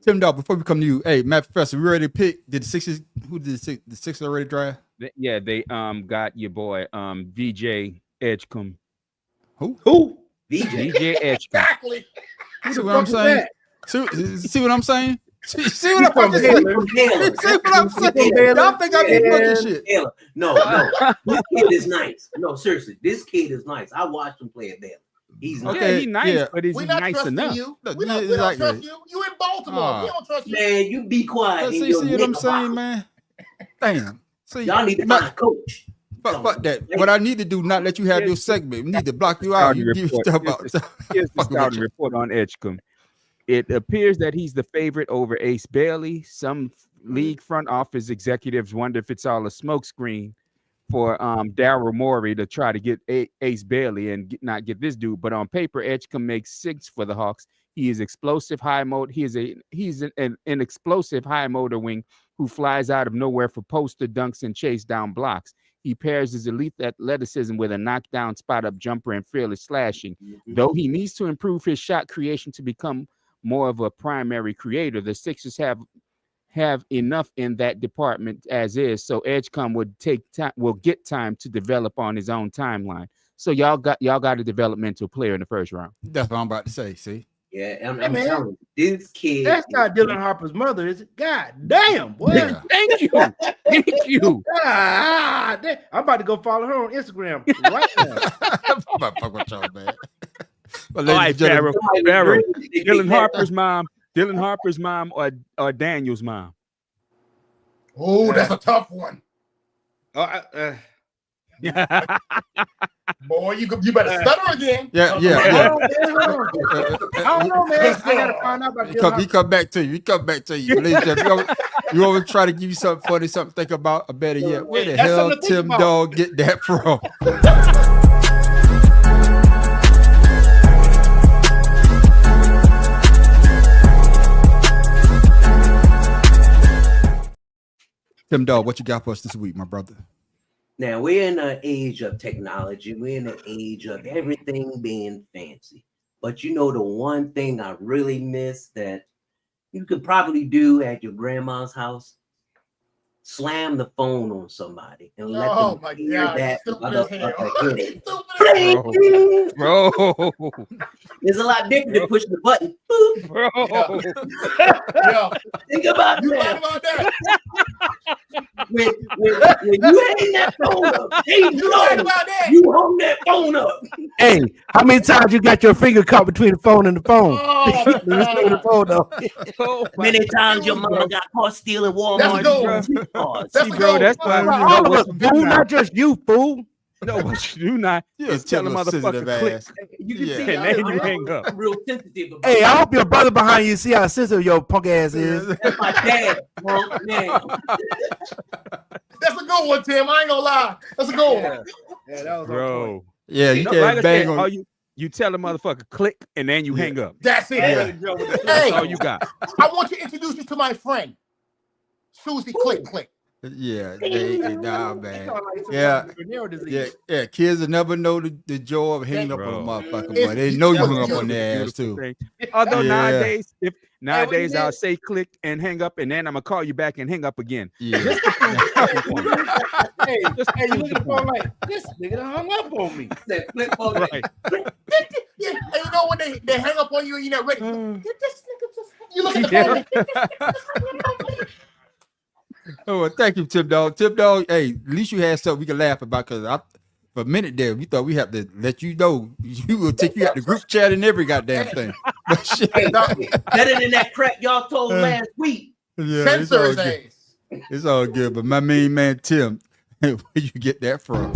Tim Dog, before we come to you, hey, Matt Professor, we ready to pick? Did the Sixers? Who did the Sixers already draft? Yeah, they got your boy VJ Edgecombe. Who? VJ Edgecombe. Exactly. See what I'm saying? See what I'm saying? See what I'm saying? See what I'm saying? Y'all think I be fucking shit? No. This kid is nice. No, seriously, this kid is nice. I watched him play at Baylor. He's nice. Okay, he's nice, but is he not nice trusting enough? you. We don't trust you. You in Baltimore. We don't trust you. Man, you be quiet. See what I'm saying, man? Damn. See, y'all need to find a coach. Fuck that. What I need to do, not let you have your segment. We need to block you out. You give stuff out. Here's the scouting report on Edgecombe. It appears that he's the favorite over Ace Bailey. Some league front office executives wonder if it's all a smokescreen for Daryl Morey to try to get Ace Bailey and not get this dude. But on paper, Edgecombe makes 6 for the Hawks. He is explosive high motor. He's an explosive high motor wing who flies out of nowhere for poster dunks and chase down blocks. He pairs his elite athleticism with a knockdown spot-up jumper and fearless slashing. Though he needs to improve his shot creation to become more of a primary creator, the Sixers have enough in that department as is. So Edgecombe will get time to develop on his own timeline. So y'all got a developmental player in the first round. That's what I'm about to say. See. Yeah, I'm telling you, this kid. That's not Dylan Harper's mother, is it? God damn, boy. Yeah. Thank you. Thank you. I'm about to go follow her on Instagram right now. Fuck with y'all, man. All right, Pharaoh. Dylan Harper's mom or Daniel's mom? Oh, that's a tough one. Boy, you better stutter again. Yeah. I don't know, man. I gotta find out about He come back to you. You always try to give you something funny, something to think about, or better yet, where the hell Tim Dog get that from? Tim Dog, what you got for us this week, my brother? Now, we're in an age of technology. We're in an age of everything being fancy. But you know, the one thing I really miss that you could probably do at your grandma's house. Slam the phone on somebody and let them hear that bro. It's a lot different than pushing the button. Boop. Bro. Think about you that. right about that. When you hang that phone up, you right about that. You hung that phone up. Hey, how many times you got your finger caught between the phone and the phone? The phone though. Many times your mama got caught stealing Walmart. That's bro, that's why all of us, fool, not just you, fool. No, what you do not is tell the motherfucker click. You can see, and then you hang up. I'm real sensitive about Hey, I hope your brother behind you see how sensitive your punk ass is. That's my dad, punk man. That's a good one, Tim. I ain't gonna lie. That's a good one. Yeah, that was Bro. Yeah, you can't like bang said, on. you tell the motherfucker click and then you hang up. That's it. That's all you got. I want to introduce you to my friend, Susie Click Click. Yeah, nah, man. Yeah. Kids will never know the joy of hanging up on a motherfucker, but they know you hung up on their ass too. Although nowadays I'll say click and hang up, and then I'm gonna call you back and hang up again. Yeah. Hey, you look at the phone like this nigga done hung up on me. That flip phone. Right. Yeah, and you know when they hang up on you and you're not ready. This nigga just you look at the phone. Oh, well, thank you, Tip Dog. Tip Dog, hey, at least you had something we can laugh about, because for a minute there, we thought we have to let you know you will take you out the group chat and every goddamn thing. But shit. Better than that crap y'all told last week. Yeah, Censor his ass. It's all good, but my main man Tim, where you get that from?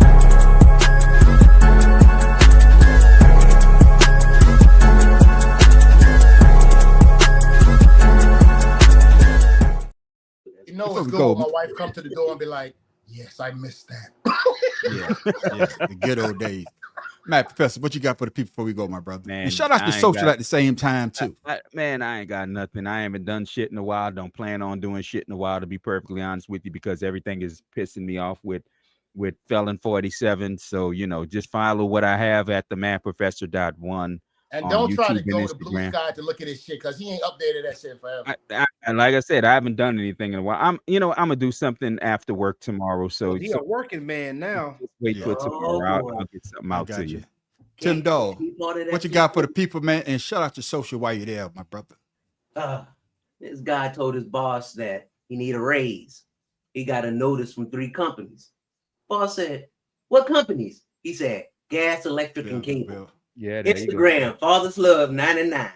You know it's good when my wife come to the door and be like, yes, I missed that. Yeah, the good old days. Matt, Professor, what you got for the people before we go, my brother? Man, and shout out to social at the same time, too. I ain't got nothing. I haven't done shit in a while. Don't plan on doing shit in a while, to be perfectly honest with you, because everything is pissing me off with Felon 47. So, just follow what I have at the MathProfessor.1. And don't try to YouTube go and to Blue Instagram. Sky to look at his shit, because he ain't updated that shit forever. And like I said, I haven't done anything in a while. I'm gonna do something after work tomorrow. So He a working man now. wait for tomorrow. I'll get something out to you. Tim Dog, what you got for the people, man? And shout out to social while you're there, my brother. This guy told his boss that he need a raise. He got a notice from 3 companies. Boss said, "What companies?" He said, "Gas, electric, and cable." Yeah, there Instagram, Father's Love 99.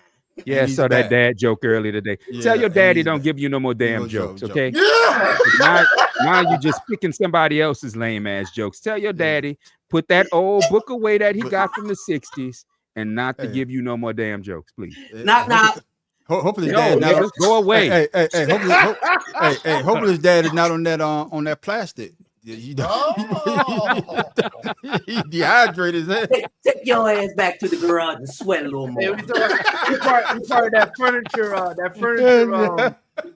Yeah, I saw that dad joke earlier today. Tell your daddy don't give you no more damn jokes, okay? Yeah. Now you just picking somebody else's lame ass jokes. Tell your daddy put that old book away that he got from the 60s and not to give you no more damn jokes, please. Not. Hopefully, No, dad not go away. Hey, hopefully his dad is not on that plastic. He dehydrated. Take your ass back to the garage and sweat a little more. Hey, we part of that furniture,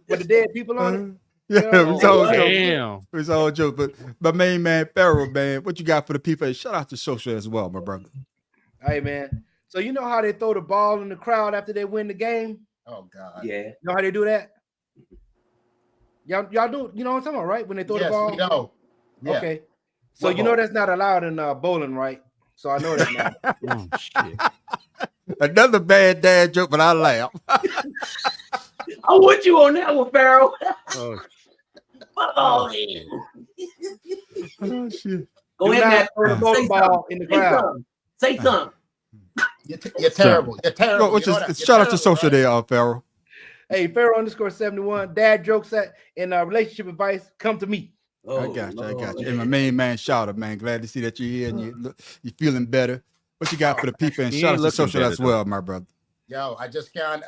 with the dead people on it. Yeah, it's all damn. joke. It's all joke. But my main man, Pharaoh, man, what you got for the people? Shout out to social as well, my brother. Hey, man. So you know how they throw the ball in the crowd after they win the game? Oh God. Yeah. You know how they do that? Y'all do. You know what I'm talking about, right? When they throw the ball. We know. Yeah. Okay. So you know that's not allowed in bowling, right? So I know that now. Oh, shit. Another bad dad joke, but I laugh. I want you on that one, Pharaoh. Oh, Oh, shit. go ahead and throw the bowling ball in the crowd. Say something. You're terrible. You're terrible. Shout out to social there, Pharaoh. Hey, Pharaoh_71. Dad jokes and relationship advice. Come to me. I got you. And my main man, shout out, man. Glad to see that you're here and you're feeling better. What you got for the people? And shout out to social as well, my brother. Yo, I just can't.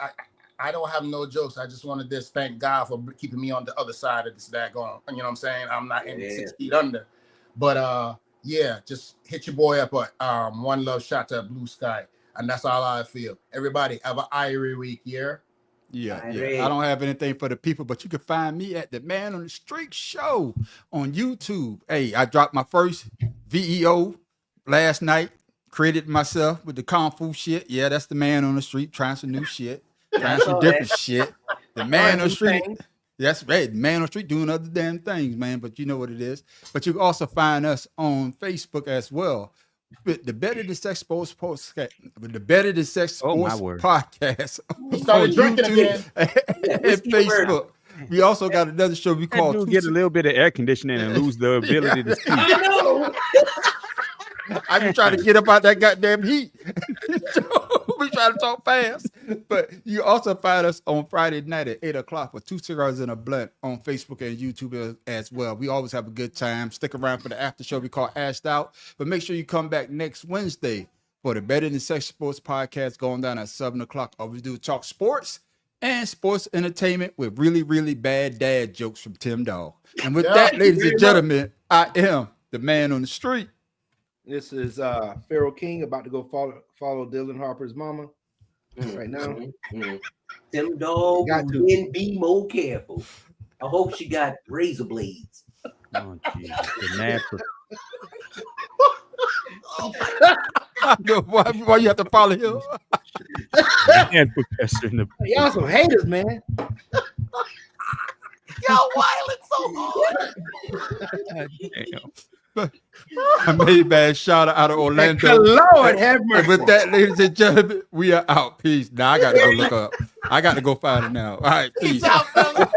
I don't have no jokes. I just wanted to thank God for keeping me on the other side of this daggone. You know what I'm saying? I'm not in 6 feet under. But yeah, just hit your boy up at One Love Shot to Blue Sky. And that's all I feel. Everybody have an Irie week, yeah? Yeah. I don't have anything for the people, but you can find me at the Man on the Street Show on YouTube. Hey, I dropped my first VEO last night. Created myself with the Kung Fu shit. Yeah, that's the Man on the Street trying some new shit, trying some different shit. The man on the street. That's right. Man on the street doing other damn things, man. But you know what it is. But you can also find us on Facebook as well. With the Better Than Sex Sports podcast. The Better Than Sex Sports podcast. He started drinking again. And Facebook. We also got another show we call get a little bit of air conditioning and lose the ability to speak. I know. I be trying to get up out that goddamn heat. We try to talk fast. But you also find us on Friday night at 8 o'clock for 2 Cigars and a Blunt on Facebook and YouTube as well. We always have a good time. Stick around for the after show we call Ashed Out. But make sure you come back next Wednesday for the Better Than Sex Sports podcast going down at 7 o'clock. Always do talk sports and sports entertainment with really, really bad dad jokes from Tim Dog. And with that, ladies and gentlemen, I am the man on the street. This is Pharaoh King about to go follow Dylan Harper's mama right now. Them dog and be more careful. I hope she got razor blades. Oh, geez. Why you have to follow him? Y'all some haters, man. Y'all wilding so hard. I made bad shout out of Orlando. Lord have mercy. With that, ladies and gentlemen, we are out. Peace. Now I got to go look up. I got to go find it now. All right, peace. Peace out, fellas.